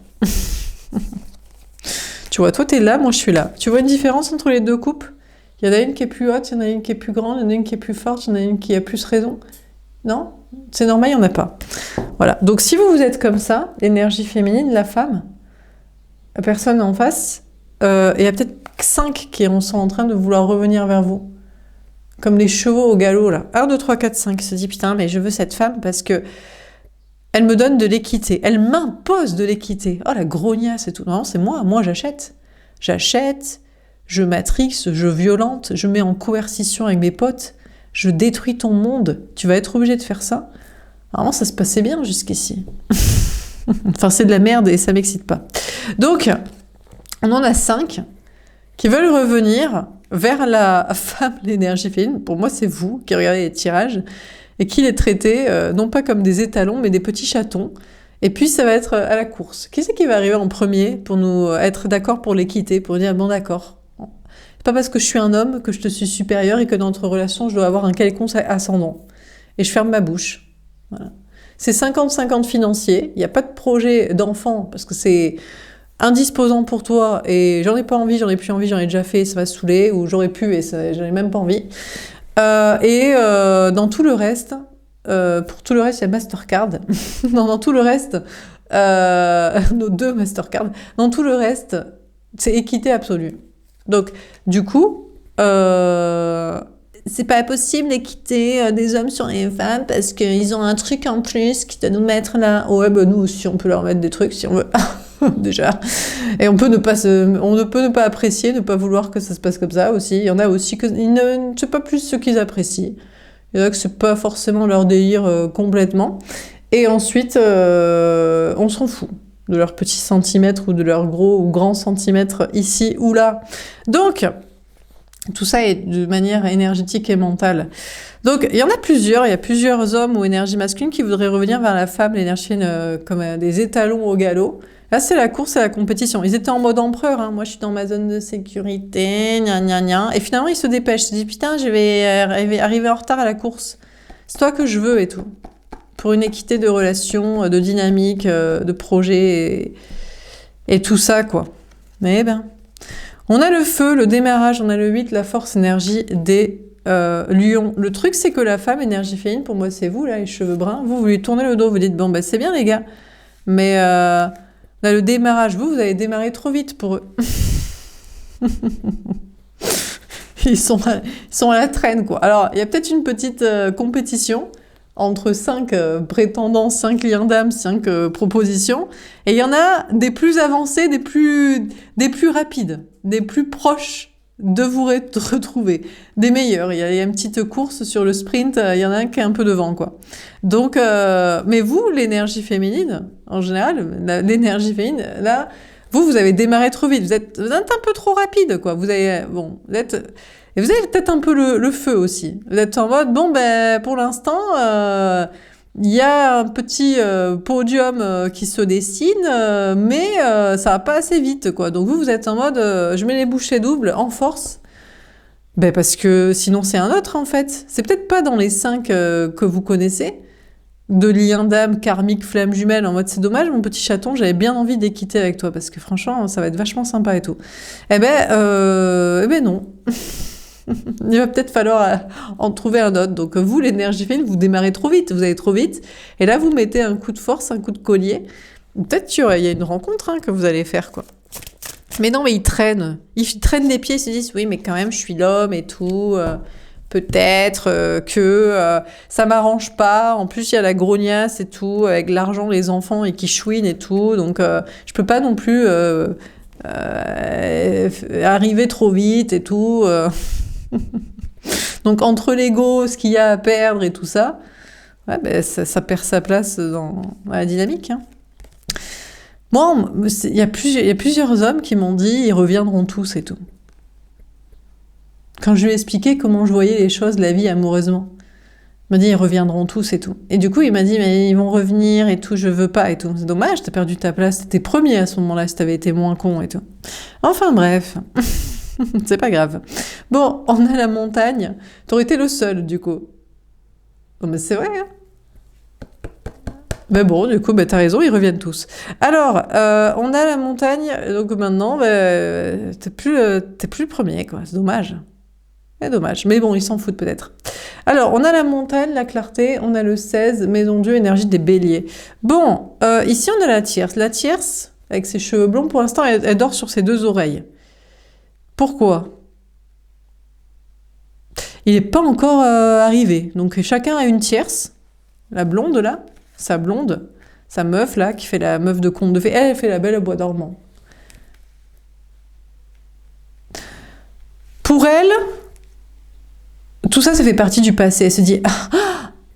Tu vois, toi, t'es là, moi, je suis là. Tu vois une différence entre les deux coupes? Il y en a une qui est plus haute, il y en a une qui est plus grande, il y en a une qui est plus forte, il y en a une qui a plus raison. Non? C'est normal, il n'y en a pas. Voilà. Donc, si vous êtes comme ça, l'énergie féminine, la femme, la personne en face, il y a peut-être 5 qui sont en train de vouloir revenir vers vous. Comme les chevaux au galop, là. 1, 2, 3, 4, 5. Il se dit, putain, mais je veux cette femme parce que elle me donne de l'équité. Elle m'impose de l'équité. Oh, la grognasse et tout. Non, c'est moi. Moi, j'achète. J'achète. Je matrixe, je violente, je mets en coercition avec mes potes, je détruis ton monde, tu vas être obligé de faire ça. Vraiment, ça se passait bien jusqu'ici. Enfin, c'est de la merde et ça m'excite pas. Donc, on en a 5 qui veulent revenir vers la femme, l'énergie féminine. Pour moi, c'est vous qui regardez les tirages et qui les traitez, non pas comme des étalons, mais des petits chatons. Et puis, ça va être à la course. Qui c'est qui va arriver en premier pour nous être d'accord pour l'équité, pour dire, bon, d'accord. C'est pas parce que je suis un homme que je te suis supérieur et que dans notre relation, je dois avoir un quelconque ascendant. Et je ferme ma bouche. Voilà. C'est 50-50 financier. Il n'y a pas de projet d'enfant parce que c'est indisposant pour toi et j'en ai pas envie, j'en ai plus envie, j'en ai déjà fait, ça va saouler, ou j'aurais pu et j'en ai même pas envie. Dans tout le reste, pour tout le reste, il y a Mastercard. Non, dans tout le reste, nos 2 Mastercard. Dans tout le reste, c'est équité absolue. Donc, du coup, c'est pas possible d'équiter des hommes sur les femmes parce qu'ils ont un truc en plus qui doit nous mettre là. Ouais, bah nous aussi, on peut leur mettre des trucs si on veut. Déjà. Et on ne peut ne pas apprécier, ne pas vouloir que ça se passe comme ça aussi. Il y en a aussi qui ne savent pas plus ce qu'ils apprécient. Il y en a que c'est pas forcément leur délire complètement. Et ensuite, on s'en fout de leurs petits centimètres ou de leurs gros ou grands centimètres ici ou là. Donc, tout ça est de manière énergétique et mentale. Donc, il y en a plusieurs. Il y a plusieurs hommes ou énergie masculine qui voudraient revenir vers la femme, l'énergie féminine, comme des étalons au galop. Là, c'est la course et la compétition. Ils étaient en mode empereur. Hein. Moi, je suis dans ma zone de sécurité, gna gna gna. Et finalement, ils se dépêchent. Ils se disent, putain, je vais arriver en retard à la course. C'est toi que je veux et tout. Pour une équité de relations, de dynamique, de projet et tout ça, quoi. Mais ben... On a le feu, le démarrage, on a le 8, la force, énergie des lions. Le truc, c'est que la femme, énergie féminine, pour moi, c'est vous, là, les cheveux bruns. Vous lui tournez le dos, vous dites, bon, bah, c'est bien, les gars. Mais là, le démarrage, vous avez démarré trop vite pour eux. Ils sont à la traîne, quoi. Alors, il y a peut-être une petite compétition entre 5 prétendants, 5 liens d'âme, 5 propositions. Et il y en a des plus avancés, des plus rapides, des plus proches de vous retrouver, des meilleurs. Il y a une petite course sur le sprint, il y en a un qui est un peu devant, quoi. Donc, mais vous, l'énergie féminine, en général, l'énergie féminine, là, vous avez démarré trop vite. Vous êtes un peu trop rapide, quoi. Vous avez peut-être un peu le feu aussi. Vous êtes en mode, bon, ben, pour l'instant, il y a un petit podium qui se dessine, mais ça va pas assez vite, quoi. Donc vous êtes en mode, je mets les bouchées doubles en force. Ben, parce que sinon, c'est un autre, en fait. C'est peut-être pas dans les 5 que vous connaissez, de lien d'âme, karmique, flamme jumelle, en mode, c'est dommage, mon petit chaton, j'avais bien envie d'équiter avec toi, parce que franchement, ça va être vachement sympa et tout. Eh ben non. Il va peut-être falloir en trouver un autre. Donc vous, l'énergie féminine, vous démarrez trop vite, vous allez trop vite. Et là, vous mettez un coup de force, un coup de collier. Peut-être qu'il y a une rencontre que vous allez faire, quoi. Mais non, mais ils traînent. Ils traînent les pieds, ils se disent, oui, mais quand même, je suis l'homme et tout. Peut-être que ça m'arrange pas. En plus, il y a la grognasse et tout, avec l'argent, les enfants et qui chouinent et tout. Donc, je peux pas non plus arriver trop vite et tout. Donc entre l'ego, ce qu'il y a à perdre et tout ça, ouais, ben, ça perd sa place dans la dynamique. Hein. Bon, il y a plusieurs hommes qui m'ont dit ils reviendront tous et tout. Quand je lui ai expliqué comment je voyais les choses, la vie amoureusement, il m'a dit ils reviendront tous et tout. Et du coup, il m'a dit mais ils vont revenir et tout, je veux pas et tout. C'est dommage, t'as perdu ta place, t'étais premier à ce moment-là si t'avais été moins con et tout. Enfin bref. C'est pas grave. Bon, on a la montagne. T'aurais été le seul, du coup. Oh, mais c'est vrai, hein. Mais bon, du coup, t'as raison, ils reviennent tous. Alors, on a la montagne, donc maintenant, t'es plus le premier, quoi. C'est dommage. C'est dommage. Mais bon, ils s'en foutent peut-être. Alors, on a la montagne, la clarté, on a le 16, maison Dieu, énergie des béliers. Bon, ici, on a la tierce. La tierce, avec ses cheveux blonds, pour l'instant, elle dort sur ses 2 oreilles. Pourquoi ? Il n'est pas encore arrivé. Donc chacun a une tierce. La blonde là, sa blonde, sa meuf là, qui fait la meuf de conte de fées. Elle fait la belle au bois dormant. Pour elle, tout ça, ça fait partie du passé. Elle se dit,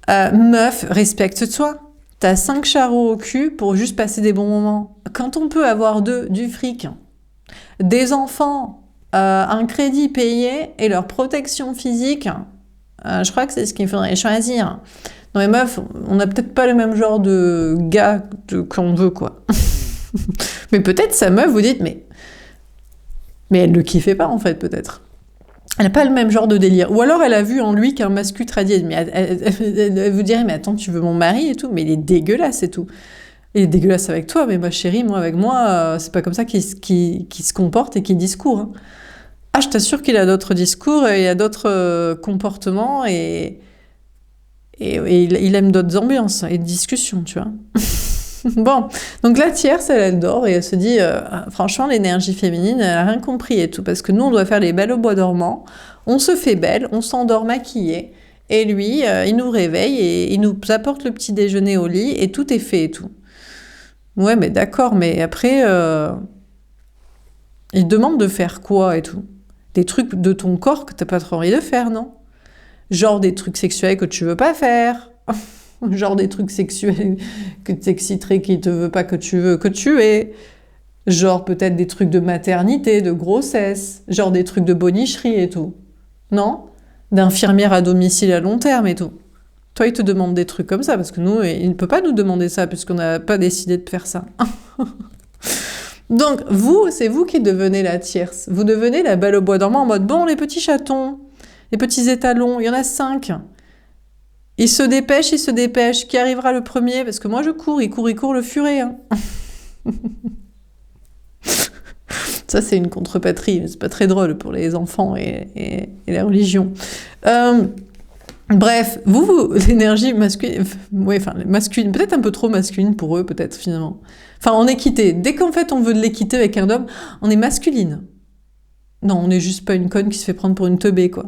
meuf, respecte-toi. T'as 5 charros au cul pour juste passer des bons moments. Quand on peut avoir du fric, des enfants, un crédit payé et leur protection physique, je crois que c'est ce qu'il faudrait choisir. Non mais meuf, on n'a peut-être pas le même genre de gars qu'on veut, quoi. Mais peut-être sa meuf, vous dites, mais elle le kiffait pas, en fait, peut-être. Elle n'a pas le même genre de délire. Ou alors elle a vu en lui qu'un masculin tradit. Mais elle vous dirait, mais attends, tu veux mon mari et tout, mais il est dégueulasse et tout. Il est dégueulasse avec toi, mais ma chérie, moi avec moi, c'est pas comme ça qu'il se comporte et qu'il discourt. Hein. Ah, je t'assure qu'il a d'autres discours et il a d'autres comportements et il aime d'autres ambiances et discussions, tu vois. Bon, donc la tierce, elle dort et elle se dit, franchement, l'énergie féminine, elle a rien compris et tout, parce que nous, on doit faire les belles au bois dormant, on se fait belle, on s'endort maquillée, et lui, il nous réveille et il nous apporte le petit déjeuner au lit et tout est fait et tout. Ouais, mais d'accord, mais après, il demande de faire quoi et tout? Des trucs de ton corps que t'as pas trop envie de faire, non? Genre des trucs sexuels que tu veux pas faire. Genre des trucs sexuels que t'exciteraient, qui te veut pas que tu veux que tu aies. Genre peut-être des trucs de maternité, de grossesse. Genre des trucs de bonicherie et tout. Non? D'infirmière à domicile à long terme et tout. Toi, il te demande des trucs comme ça, parce que nous, il ne peut pas nous demander ça, puisqu'on n'a pas décidé de faire ça. Donc, vous, c'est vous qui devenez la tierce. Vous devenez la belle au bois dormant en mode, bon, les petits chatons, les petits étalons, il y en a 5. Ils se dépêchent. Qui arrivera le premier? Parce que moi, je cours, il court le furet. Hein. Ça, c'est une contrepatrie, c'est pas très drôle pour les enfants et la religion. Bref, l'énergie masculine, ouais, enfin, masculine, peut-être un peu trop masculine pour eux, peut-être, finalement. Enfin, en équité. Dès qu'en fait, on veut de l'équité avec un homme, on est masculine. Non, on n'est juste pas une conne qui se fait prendre pour une teubée, quoi.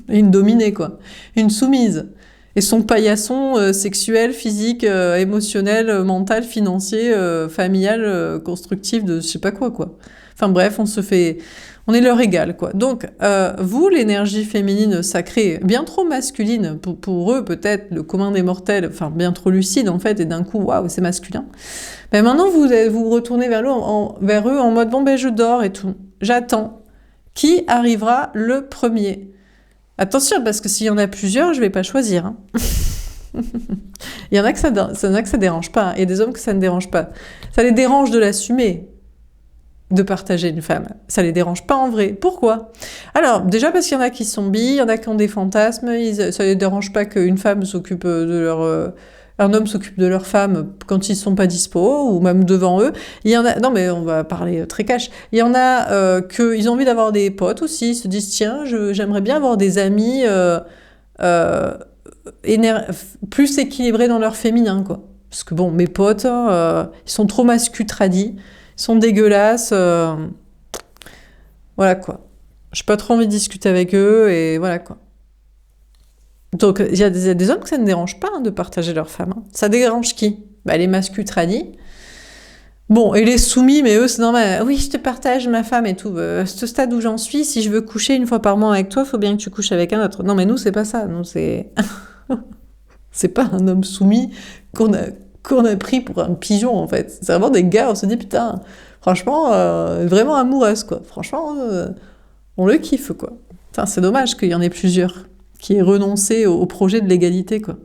Une dominée, quoi. Une soumise. Et son paillasson sexuel, physique, émotionnel, mental, financier, familial, constructif, de je sais pas quoi, quoi. Enfin bref, on est leur égal, quoi. Donc, vous, l'énergie féminine sacrée, bien trop masculine, pour eux, peut-être, le commun des mortels, enfin, bien trop lucide, en fait, et d'un coup, waouh, c'est masculin. Ben maintenant, vous retournez vers eux en mode, bon, ben, je dors et tout. J'attends. Qui arrivera le premier? Attention, parce que s'il y en a plusieurs, je vais pas choisir. Hein. Il y en a que ça dérange pas. Il y a des hommes que ça ne dérange pas. Ça les dérange de l'assumer, de partager une femme. Ça les dérange pas en vrai. Pourquoi? Alors, déjà parce qu'il y en a qui sont bi, il y en a qui ont des fantasmes, ça les dérange pas qu'une femme s'occupe de leur... un homme s'occupe de leur femme quand ils sont pas dispo, ou même devant eux. Il y en a... Non, mais on va parler très cash. Il y en a qu'ils ont envie d'avoir des potes aussi. Ils se disent, tiens, j'aimerais bien avoir des amis plus équilibrés dans leur féminin, quoi. Parce que bon, mes potes, ils sont trop tradis. Ils sont dégueulasses. Voilà, quoi. J'ai pas trop envie de discuter avec eux, et voilà, quoi. Donc, il y a des hommes que ça ne dérange pas hein, de partager leur femme. Hein. Ça dérange qui? Bah, les masculins. Bon, et les soumis, mais eux, c'est normal. Oui, je te partage ma femme et tout. À ce stade où j'en suis, si je veux coucher une fois par mois avec toi, faut bien que tu couches avec un autre. Non, mais nous, c'est pas ça. Nous, c'est... c'est pas un homme soumis qu'on a pris pour un pigeon, en fait. C'est vraiment des gars, on se dit, putain, franchement, vraiment amoureuse, quoi. Franchement, on le kiffe, quoi. Enfin, c'est dommage qu'il y en ait plusieurs qui aient renoncé au projet de l'égalité, quoi.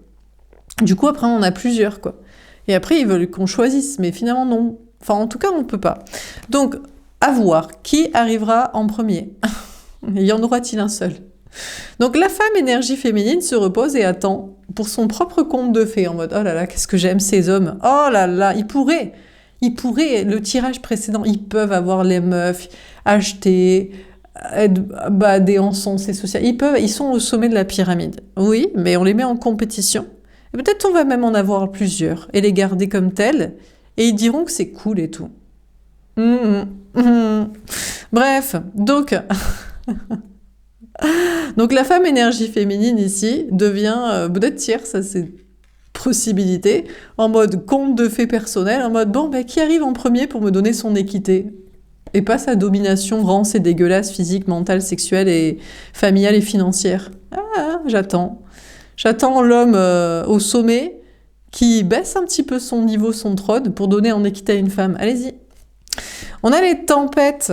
Du coup, après, on en a plusieurs, quoi. Et après, ils veulent qu'on choisisse, mais finalement, non. Enfin, en tout cas, on ne peut pas. Donc, à voir, qui arrivera en premier? Y en aura-t-il un seul? Donc, la femme énergie féminine se repose et attend pour son propre conte de fées, en mode « Oh là là, qu'est-ce que j'aime ces hommes! Oh là là, ils pourraient, le tirage précédent, ils peuvent avoir les meufs, acheter... être badés, encensés, social. Ils sont au sommet de la pyramide. Oui, mais on les met en compétition. Et peut-être on va même en avoir plusieurs et les garder comme tels. Et ils diront que c'est cool et tout. Bref, donc... donc la femme énergie féminine ici devient peut-être tierce à ces possibilités, en mode conte de fées personnel, en mode bon, qui arrive en premier pour me donner son équité? Et pas sa domination rance et dégueulasse, physique, mentale, sexuelle et familiale et financière. Ah, j'attends. J'attends l'homme au sommet qui baisse un petit peu son niveau, son trône, pour donner en équité à une femme. Allez-y. On a les tempêtes,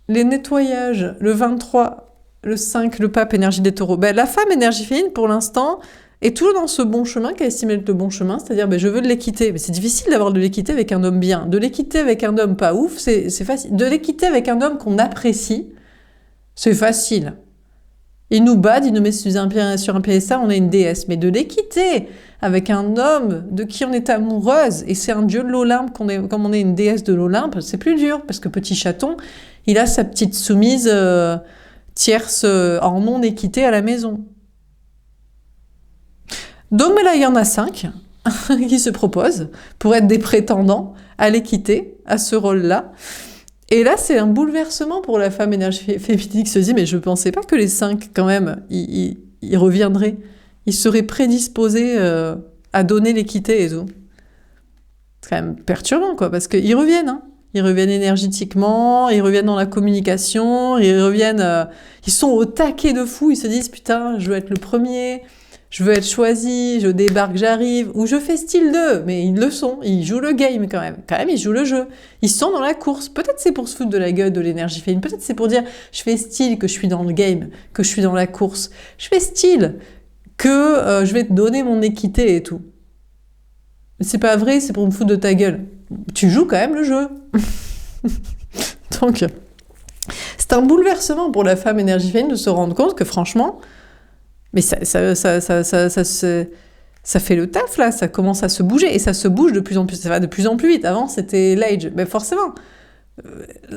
les nettoyages, le 23, le 5, le pape, énergie des taureaux. La femme énergie féminine, pour l'instant, est toujours dans ce bon chemin qu'elle estime être le bon chemin, c'est-à-dire je veux de l'équité. Mais c'est difficile d'avoir de l'équité avec un homme bien. De l'équité avec un homme pas ouf, c'est facile. De l'équité avec un homme qu'on apprécie, c'est facile. Il nous bade, il nous met sur un piédestal, on est une déesse. Mais de l'équité avec un homme de qui on est amoureuse, et c'est un dieu de l'Olympe, comme on est une déesse de l'Olympe, c'est plus dur, parce que petit chaton, il a sa petite soumise tierce en non-équité à la maison. Donc là, il y en a 5 qui se proposent pour être des prétendants à l'équité, à ce rôle-là. Et là, c'est un bouleversement pour la femme énergie féminine qui se dit « Mais je ne pensais pas que les 5, quand même, ils reviendraient. Ils seraient prédisposés à donner l'équité et tout. » C'est quand même perturbant, quoi, parce qu'ils reviennent. Hein. Ils reviennent énergétiquement, ils reviennent dans la communication, ils reviennent... ils sont au taquet de fou, ils se disent « Putain, je veux être le premier, je veux être choisi, je débarque, j'arrive. » Ou « Je fais style d'eux. » Mais ils le sont, ils jouent le game quand même. Quand même, ils jouent le jeu. Ils sont dans la course. Peut-être c'est pour se foutre de la gueule de l'énergie féminine. Peut-être c'est pour dire « Je fais style que je suis dans le game, que je suis dans la course. Je fais style que je vais te donner mon équité et tout. » C'est pas vrai, c'est pour me foutre de ta gueule. Tu joues quand même le jeu. Donc, c'est un bouleversement pour la femme énergie féminine de se rendre compte que franchement, mais ça fait le taf là, ça commence à se bouger et ça se bouge de plus en plus, ça va de plus en plus vite. Avant c'était l'age, mais forcément,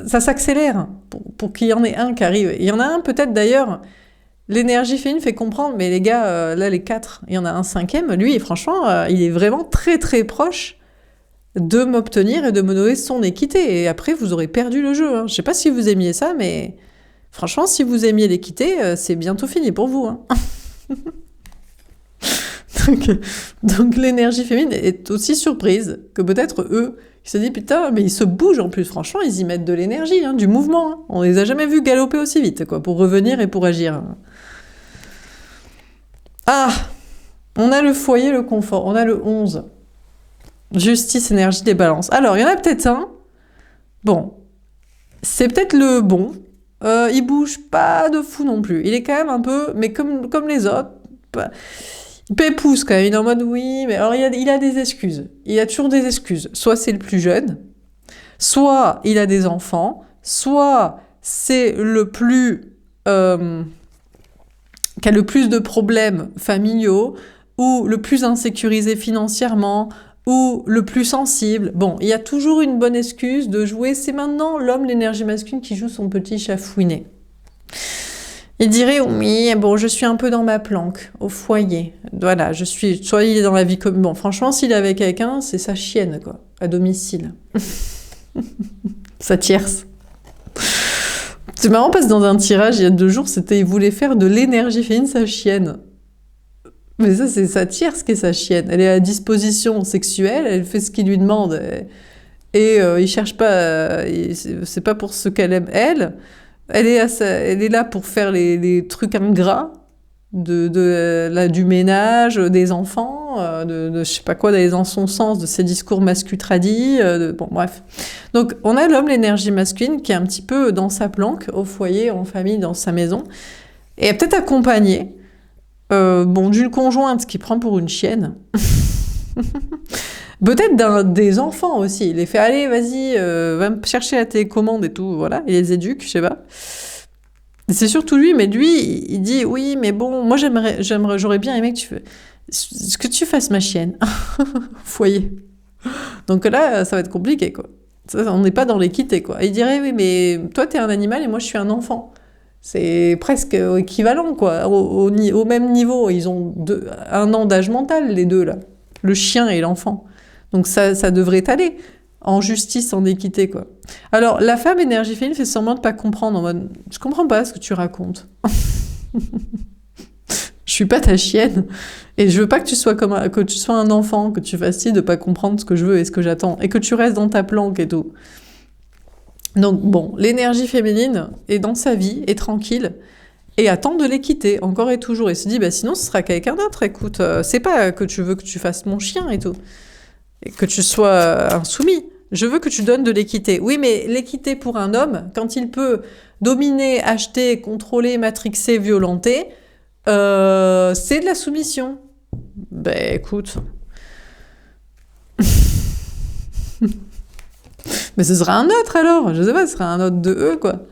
ça s'accélère pour qu'il y en ait un qui arrive. Il y en a un peut-être d'ailleurs. L'énergie féminine fait comprendre, mais les gars, là les 4, il y en a un 5e, lui franchement, il est vraiment très très proche de m'obtenir et de me donner son équité. Et après, vous aurez perdu le jeu. Hein. Je sais pas si vous aimiez ça, mais franchement, si vous aimiez l'équité, c'est bientôt fini pour vous. Hein. donc l'énergie féminine est aussi surprise que peut-être eux, ils se disent putain, mais ils se bougent en plus. Franchement, ils y mettent de l'énergie, hein, du mouvement. Hein. On les a jamais vus galoper aussi vite, quoi, pour revenir et pour agir. Ah, on a le foyer, le confort. On a le 11. Justice, énergie, des balances. Alors, il y en a peut-être un. Bon, c'est peut-être le bon. Il bouge pas de fou non plus. Il est quand même un peu, mais comme les autres, il pépousse quand même. Il est en mode oui, mais alors il a des excuses. Il a toujours des excuses. Soit c'est le plus jeune, soit il a des enfants, soit c'est le plus qui a le plus de problèmes familiaux, ou le plus insécurisé financièrement, ou le plus sensible. Bon, il y a toujours une bonne excuse de jouer. C'est maintenant l'homme, l'énergie masculine, qui joue son petit chat fouiné. Il dirait, oui, bon, je suis un peu dans ma planque, au foyer. Voilà, je suis... Soit il est dans la vie comme... Bon, franchement, s'il est avec quelqu'un, c'est sa chienne, quoi, à domicile. Sa tierce. C'est marrant parce que dans un tirage, il y a 2 jours, c'était il voulait faire de l'énergie féminine sa chienne. Mais ça, c'est sa tierce qui est sa chienne. Elle est à disposition sexuelle, elle fait ce qu'il lui demande. Et il cherche pas... c'est pas pour ce qu'elle aime, elle. Elle est là pour faire les trucs ingrats du ménage, des enfants, de je sais pas quoi, d'aller dans son sens, de ses discours masculins-tradis, bon bref. Donc on a l'homme, l'énergie masculine, qui est un petit peu dans sa planque, au foyer, en famille, dans sa maison, et est peut-être accompagné d'une conjointe qui prend pour une chienne, peut-être des enfants aussi. Il les fait aller, vas-y, va me chercher la télécommande et tout, voilà, il les éduque, je sais pas. C'est surtout lui, mais lui, il dit oui, mais bon, moi j'aurais bien aimé que tu fasses ma chienne, foyer. Donc là, ça va être compliqué, quoi. Ça, on n'est pas dans l'équité, quoi. Il dirait oui, mais toi t'es un animal et moi je suis un enfant. C'est presque équivalent, quoi. Au même niveau, ils ont 1 an d'âge mental, les deux là, le chien et l'enfant. Donc ça devrait aller. En justice, en équité, quoi. Alors, la femme énergie féminine fait semblant de pas comprendre, en mode « Je comprends pas ce que tu racontes. Je suis pas ta chienne. Et je veux pas que tu sois que tu sois un enfant, que tu fasses ci de pas comprendre ce que je veux et ce que j'attends. Et que tu restes dans ta planque et tout. » Donc, bon, l'énergie féminine est dans sa vie, est tranquille, et attend de l'équité, encore et toujours. Et se dit « Sinon, ce sera quelqu'un d'autre, écoute. C'est pas que tu veux que tu fasses mon chien et tout. Et que tu sois insoumis. Je veux que tu donnes de l'équité. Oui, mais l'équité pour un homme, quand il peut dominer, acheter, contrôler, matrixer, violenter, c'est de la soumission. Ben, écoute. Mais ce sera un autre alors. Je sais pas, ce sera un autre de eux, quoi.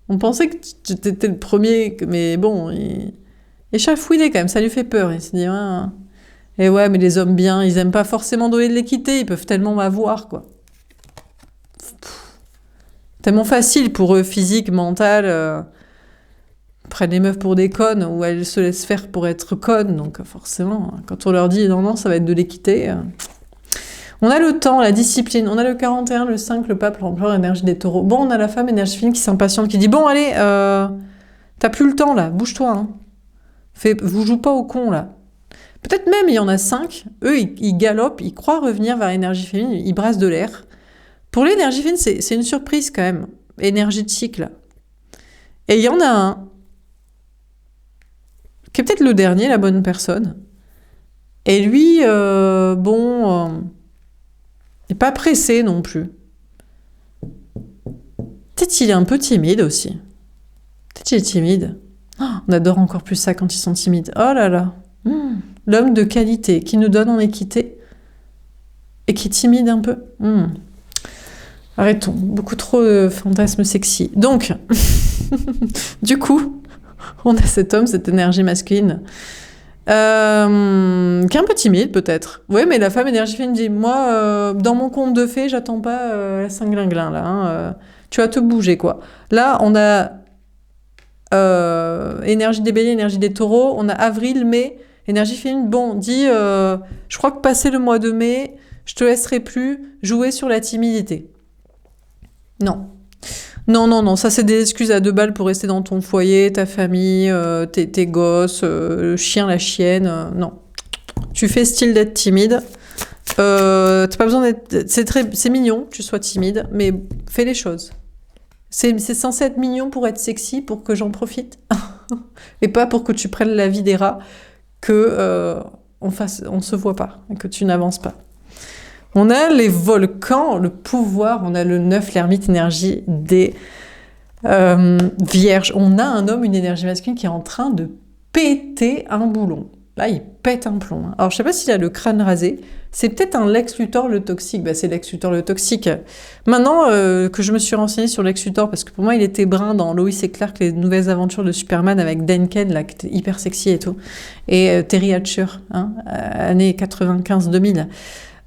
On pensait que tu étais le premier, mais bon, il est chafouiné quand même, ça lui fait peur. Il se dit, ah. Et ouais, mais les hommes bien, ils aiment pas forcément donner de l'équité, ils peuvent tellement m'avoir, quoi. Tellement facile pour eux, physique, mental. Prennent les meufs pour des connes, ou elles se laissent faire pour être connes, donc forcément, quand on leur dit non, ça va être de l'équité. On a le temps, la discipline, on a le 41, le 5, le pape, l'empereur, l'énergie des taureaux. Bon, on a la femme énergie féminine qui s'impatiente, qui dit bon, allez, t'as plus le temps là, bouge-toi. Hein. Vous jouez pas au con là. Peut-être même il y en a 5, eux ils galopent, ils croient revenir vers l'énergie féminine, ils brassent de l'air Pour l'énergie féminine, c'est une surprise quand même, énergétique là. Et il y en a un, qui est peut-être le dernier, la bonne personne. Et lui, n'est pas pressé non plus. Peut-être qu'il est un peu timide aussi. Peut-être qu'il est timide. Oh, on adore encore plus ça quand ils sont timides. Oh là là. L'homme de qualité qui nous donne en équité et qui est timide un peu. Arrêtons. Beaucoup trop de fantasmes sexy. Donc, du coup, on a cet homme, cette énergie masculine, qui est un peu timide peut-être. Oui, mais la femme énergie féminine dit, moi, dans mon conte de fées, j'attends pas la Saint-Glinglin, là. Tu vas te bouger, quoi. Là, on a énergie des béliers, énergie des taureaux. On a avril, mai, énergie féminine. Bon, dis, je crois que passé le mois de mai, je te laisserai plus jouer sur la timidité. Non. Non, ça c'est des excuses à 2 balles pour rester dans ton foyer, ta famille, tes gosses, le chien, la chienne, non. Tu fais style d'être timide, t'as pas besoin d'être... C'est mignon que tu sois timide, mais fais les choses. C'est censé être mignon pour être sexy, pour que j'en profite, et pas pour que tu prennes la vie des rats, que on se voit pas, et que tu n'avances pas. On a les volcans, le pouvoir, on a le 9, l'ermite, énergie des vierges. On a un homme, une énergie masculine qui est en train de péter un boulon. Là, il pète un plomb. Alors, je sais pas s'il a le crâne rasé. C'est peut-être un Lex Luthor le toxique. Bah, c'est Lex Luthor le toxique. Maintenant que je me suis renseignée sur Lex Luthor, parce que pour moi, il était brun dans Lois et Clark, les nouvelles aventures de Superman avec Duncan, là, qui était hyper sexy et tout. Et Terry Hatcher, années 95-2000.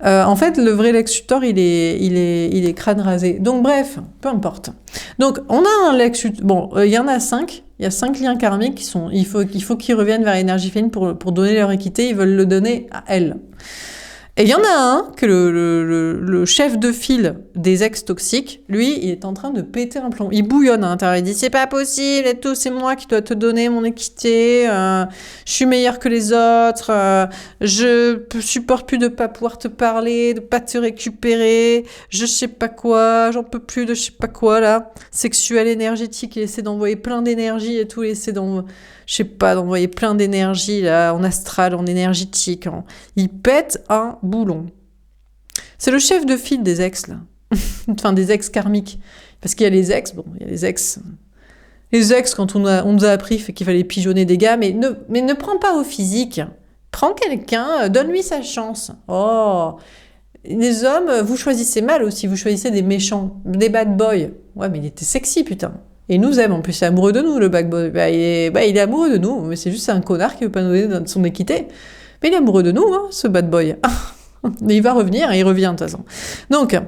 En fait, le vrai Lex Luthor, il est crâne rasé. Donc, bref, peu importe. Donc, on a un Lex Luthor. Bon, il y en a 5. Il y a 5 liens karmiques qui sont. Il faut qu'ils reviennent vers l'énergie féminine pour donner leur équité. Ils veulent le donner à elle. Et il y en a un, que le chef de file des ex-toxiques, lui, il est en train de péter un plomb. Il bouillonne à l'intérieur. Il dit, c'est pas possible et tout, c'est moi qui dois te donner mon équité. Je suis meilleur que les autres. Je supporte plus de pas pouvoir te parler, de pas te récupérer. Je sais pas quoi, j'en peux plus de je sais pas quoi, là. Sexuel, énergétique, il essaie d'envoyer plein d'énergie et tout. Il essaie d'envoyer plein d'énergie, là, en astral, en énergétique. Il pète un boulon. C'est le chef de file des ex, là. Enfin, des ex karmiques. Parce qu'il y a les ex, il y a les ex. Les ex, quand on nous a appris qu'il fallait pigeonner des gars, mais ne prends pas au physique. Prends quelqu'un, donne-lui sa chance. Oh, les hommes, vous choisissez mal aussi, vous choisissez des méchants, des bad boys. Ouais, mais il était sexy, putain. Et il nous aime, en plus, c'est amoureux de nous, le bad boy. Il est amoureux de nous, mais c'est juste un connard qui veut pas nous donner son équité. Mais il est amoureux de nous, ce bad boy. Mais il va revenir, il revient de toute façon. Donc,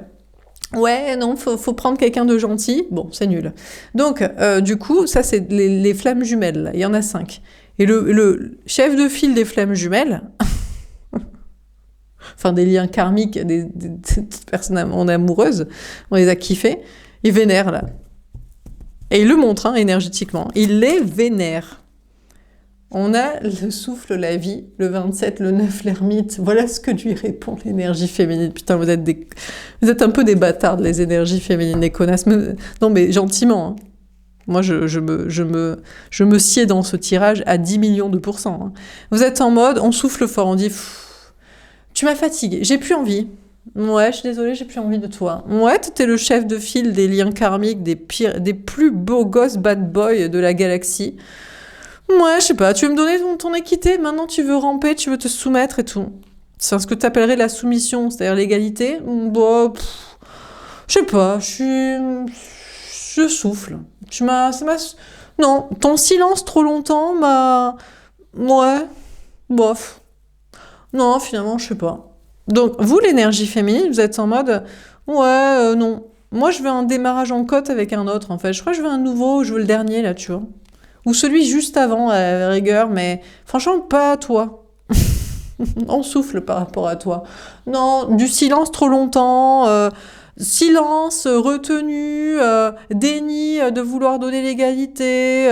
ouais, non, faut prendre quelqu'un de gentil. Bon, c'est nul. Donc, du coup, ça, c'est les flammes jumelles. Là. Il y en a 5. Et le chef de file des flammes jumelles, enfin, des liens karmiques, des personnes amoureuses, on les a kiffés, il vénère, là. Et il le montre, énergétiquement. Il les vénère. On a le souffle, la vie, le 27, le 9, l'ermite. Voilà ce que lui répond l'énergie féminine. Putain, vous êtes un peu des bâtards, les énergies féminines, des connasses. Non, mais gentiment. Moi, je me sied dans ce tirage à 10 millions de pourcents. Vous êtes en mode, on souffle fort, on dit, tu m'as fatigué, j'ai plus envie. Ouais, je suis désolée, j'ai plus envie de toi. Ouais, t'étais le chef de file des liens karmiques, des plus beaux gosses bad boys de la galaxie. Ouais, je sais pas, tu veux me donner ton équité, maintenant tu veux ramper, tu veux te soumettre et tout. C'est ce que t'appellerais la soumission, c'est-à-dire l'égalité. Bon, je sais pas, je souffle. Non, ton silence trop longtemps m'a... Ouais, bof. Non, finalement, je sais pas. Donc, vous, l'énergie féminine, vous êtes en mode « Ouais, non. Moi, je veux un démarrage en côte avec un autre, en fait. Je crois que je veux un nouveau, je veux le dernier, là, tu vois. Ou celui juste avant, à la rigueur, mais franchement, pas toi. On souffle par rapport à toi. Non, du silence trop longtemps, silence, retenue, déni de vouloir donner l'égalité,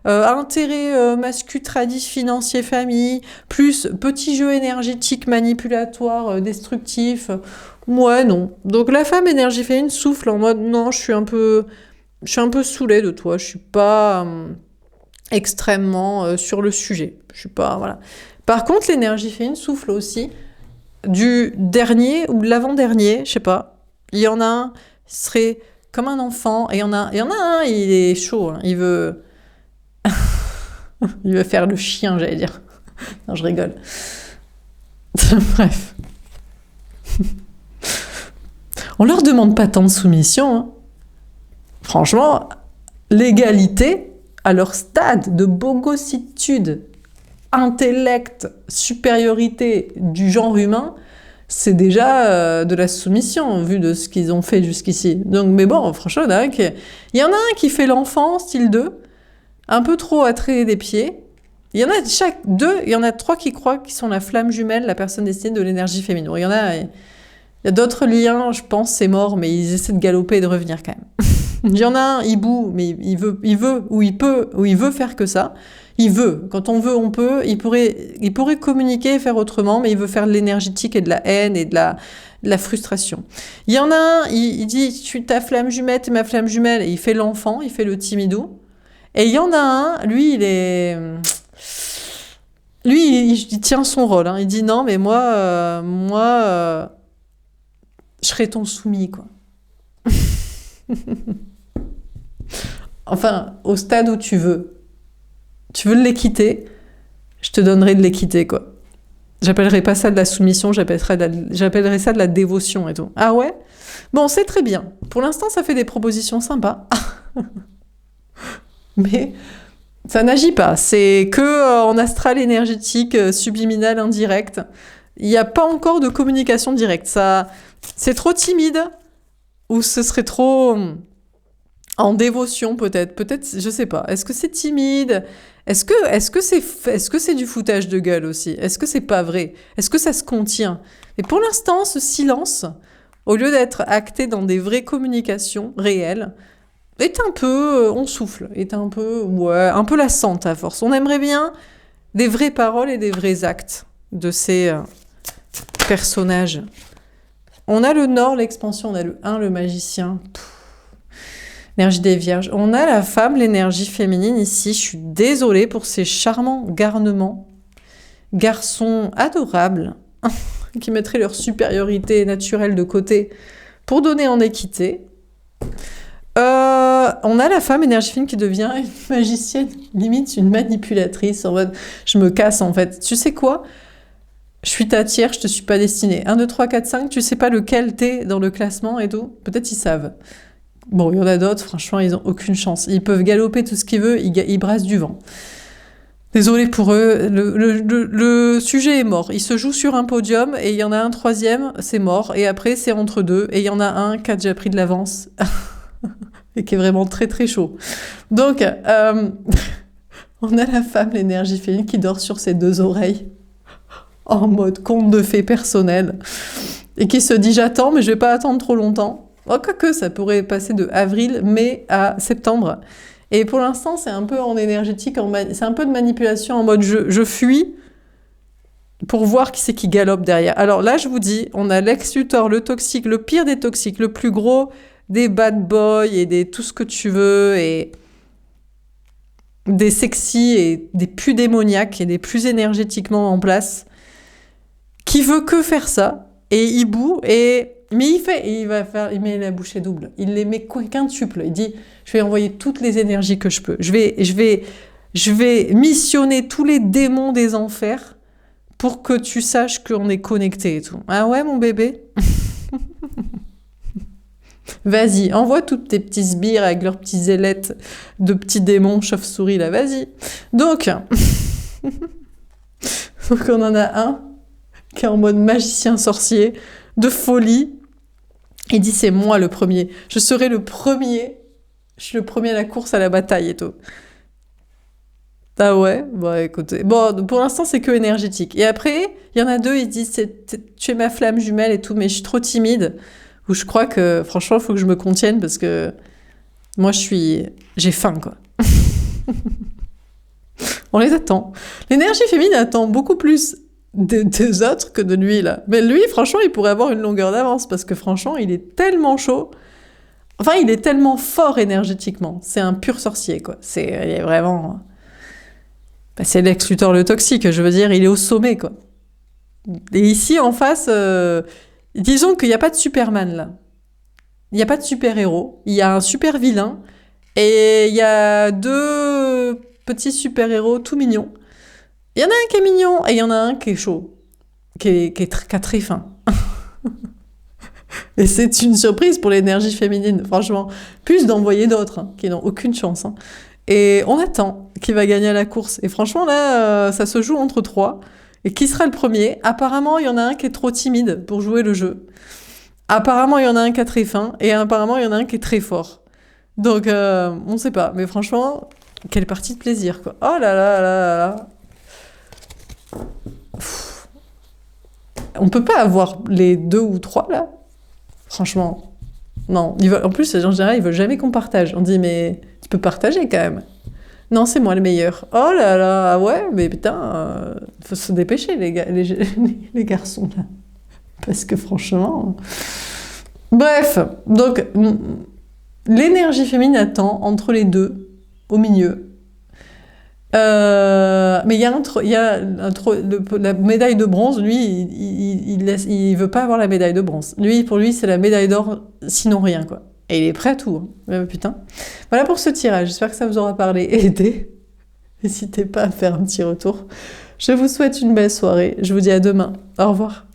intérêt masculin, tradit, financier, famille, plus petit jeu énergétique, manipulatoire, destructif. Ouais, non. Donc la femme énergie féminine souffle en mode non, je suis un peu saoulée de toi, je suis pas extrêmement sur le sujet. Je suis pas, voilà. Par contre, l'énergie féminine souffle aussi du dernier ou de l'avant-dernier, je sais pas. Il y en a un, il serait comme un enfant, et il y en a un, il est chaud, hein. Il veut faire le chien, j'allais dire. Non, je rigole. Bref. On leur demande pas tant de soumission, hein. Franchement, l'égalité, à leur stade de bogossitude, intellect, supériorité du genre humain, c'est déjà de la soumission, vu de ce qu'ils ont fait jusqu'ici. Donc, mais bon, franchement, il y en a un qui fait l'enfant, style 2, un peu trop à traîner des pieds. Il y en a il y en a 3 qui croient qu'ils sont la flamme jumelle, la personne destinée de l'énergie féminine. Il y a d'autres liens, je pense, c'est mort, mais ils essaient de galoper et de revenir quand même. Il y en a un, il boue, mais il veut, ou il veut faire que ça. Il veut. Quand on veut, on peut. Il pourrait communiquer et faire autrement, mais il veut faire de l'énergétique et de la haine et de la frustration. Il y en a un, il dit, je suis ta flamme jumelle, t'es ma flamme jumelle, et il fait l'enfant, il fait le timidou. Et il y en a un, lui, il tient son rôle, hein. Il dit non, mais moi, je serai ton soumis, quoi. Enfin, au stade où tu veux de l'équité, je te donnerai de l'équité, quoi. J'appellerai pas ça de la soumission, j'appellerai ça de la dévotion et tout. Ah ouais? Bon, c'est très bien. Pour l'instant, ça fait des propositions sympas. Mais ça n'agit pas. C'est que en astral énergétique, subliminal, indirect. Il n'y a pas encore de communication directe. Ça, c'est trop timide, ou ce serait trop en dévotion, peut-être. Peut-être, je sais pas. Est-ce que c'est timide? Est-ce que c'est du foutage de gueule aussi? Est-ce que c'est pas vrai? Est-ce que ça se contient? Et pour l'instant, ce silence, au lieu d'être acté dans des vraies communications réelles, est un peu, on souffle, est un peu, ouais, un peu lassante à force. On aimerait bien des vraies paroles et des vrais actes de ces personnages. On a le Nord, l'expansion, on a le 1, le magicien. Énergie des vierges. On a la femme, l'énergie féminine ici. Je suis désolée pour ces charmants garnements. Garçons adorables qui mettraient leur supériorité naturelle de côté pour donner en équité. On a la femme énergie féminine qui devient une magicienne, limite une manipulatrice, en mode je me casse en fait. Tu sais quoi? Je suis ta tiers, je te suis pas destinée. 1, 2, 3, 4, 5, tu sais pas lequel t'es dans le classement et tout? Peut-être ils savent. Bon, il y en a d'autres, franchement, ils ont aucune chance. Ils peuvent galoper tout ce qu'ils veulent, ils brassent du vent. Désolée pour eux, le sujet est mort. Il se joue sur un podium et il y en a un troisième, c'est mort. Et après, c'est entre deux. Et il y en a un qui a déjà pris de l'avance et qui est vraiment très très chaud. Donc, on a la femme, l'énergie féminine, qui dort sur ses 2 oreilles en mode conte de fées personnel et qui se dit j'attends, mais je vais pas attendre trop longtemps. Oh, quoique, ça pourrait passer de avril, mai à septembre. Et pour l'instant, c'est un peu en énergétique, c'est un peu de manipulation en mode je fuis pour voir qui c'est qui galope derrière. Alors là, je vous dis, on a Lex Luthor, le toxique, le pire des toxiques, le plus gros des bad boys et des tout ce que tu veux, et des sexy et des plus démoniaques et des plus énergétiquement en place, qui veut que faire ça, et il boue, mais il met la bouchée double. Il les met quintuple. Il dit, je vais envoyer toutes les énergies que je peux. Je vais missionner tous les démons des enfers pour que tu saches qu'on est connecté et tout. Ah ouais, mon bébé? Vas-y, envoie toutes tes petits sbires avec leurs petits ailettes de petits démons chauve-souris là, vas-y. Donc on en a un qui est en mode magicien sorcier, de folie. Il dit c'est moi le premier, je serai le premier, je suis le premier à la course, à la bataille et tout. Ah ouais, bon écoutez, bon pour l'instant c'est que énergétique. Et après, Il y en a deux, ils disent tu es ma flamme jumelle et tout, mais je suis trop timide. Ou je crois que, franchement, il faut que je me contienne parce que moi, j'ai faim, quoi. On les attend. L'énergie féminine attend beaucoup plus des autres que de lui, là. Mais lui, franchement, il pourrait avoir une longueur d'avance parce que, franchement, il est tellement chaud. Enfin, il est tellement fort énergétiquement. C'est un pur sorcier, quoi. Il est vraiment... Bah, c'est Lex Luthor le toxique, je veux dire, il est au sommet, quoi. Et ici, en face, disons qu'il n'y a pas de Superman, là. Il n'y a pas de super-héros. Il y a un super vilain. Et il y a deux petits super-héros tout mignons. Il y en a un qui est mignon et il y en a un qui est chaud. Qui a très faim. Et c'est une surprise pour l'énergie féminine, franchement. Plus d'envoyer d'autres, hein, qui n'ont aucune chance. Hein. Et on attend qui va gagner à la course. Et franchement, là, ça se joue entre trois. Et qui sera le premier? Apparemment, il y en a un qui est trop timide pour jouer le jeu. Apparemment, il y en a un qui a très faim. Et apparemment, il y en a un qui est très fort. Donc, on ne sait pas. Mais franchement, quelle partie de plaisir, quoi. Oh là là là là là. Pff. On peut pas avoir les 2 ou 3, là? Franchement, non. En plus, en général, ils veulent jamais qu'on partage. On dit, mais tu peux partager quand même. Non, c'est moi le meilleur. Oh là là, ouais, mais putain, faut se dépêcher, les garçons, là. Parce que franchement... Bref, donc, l'énergie féminine attend entre les deux, au milieu. Mais il y a la médaille de bronze, lui, il veut pas avoir la médaille de bronze. Pour lui, c'est la médaille d'or, sinon rien, quoi. Et il est prêt à tout. Hein. Putain. Voilà pour ce tirage. J'espère que ça vous aura parlé et aidé. N'hésitez pas à faire un petit retour. Je vous souhaite une belle soirée. Je vous dis à demain. Au revoir.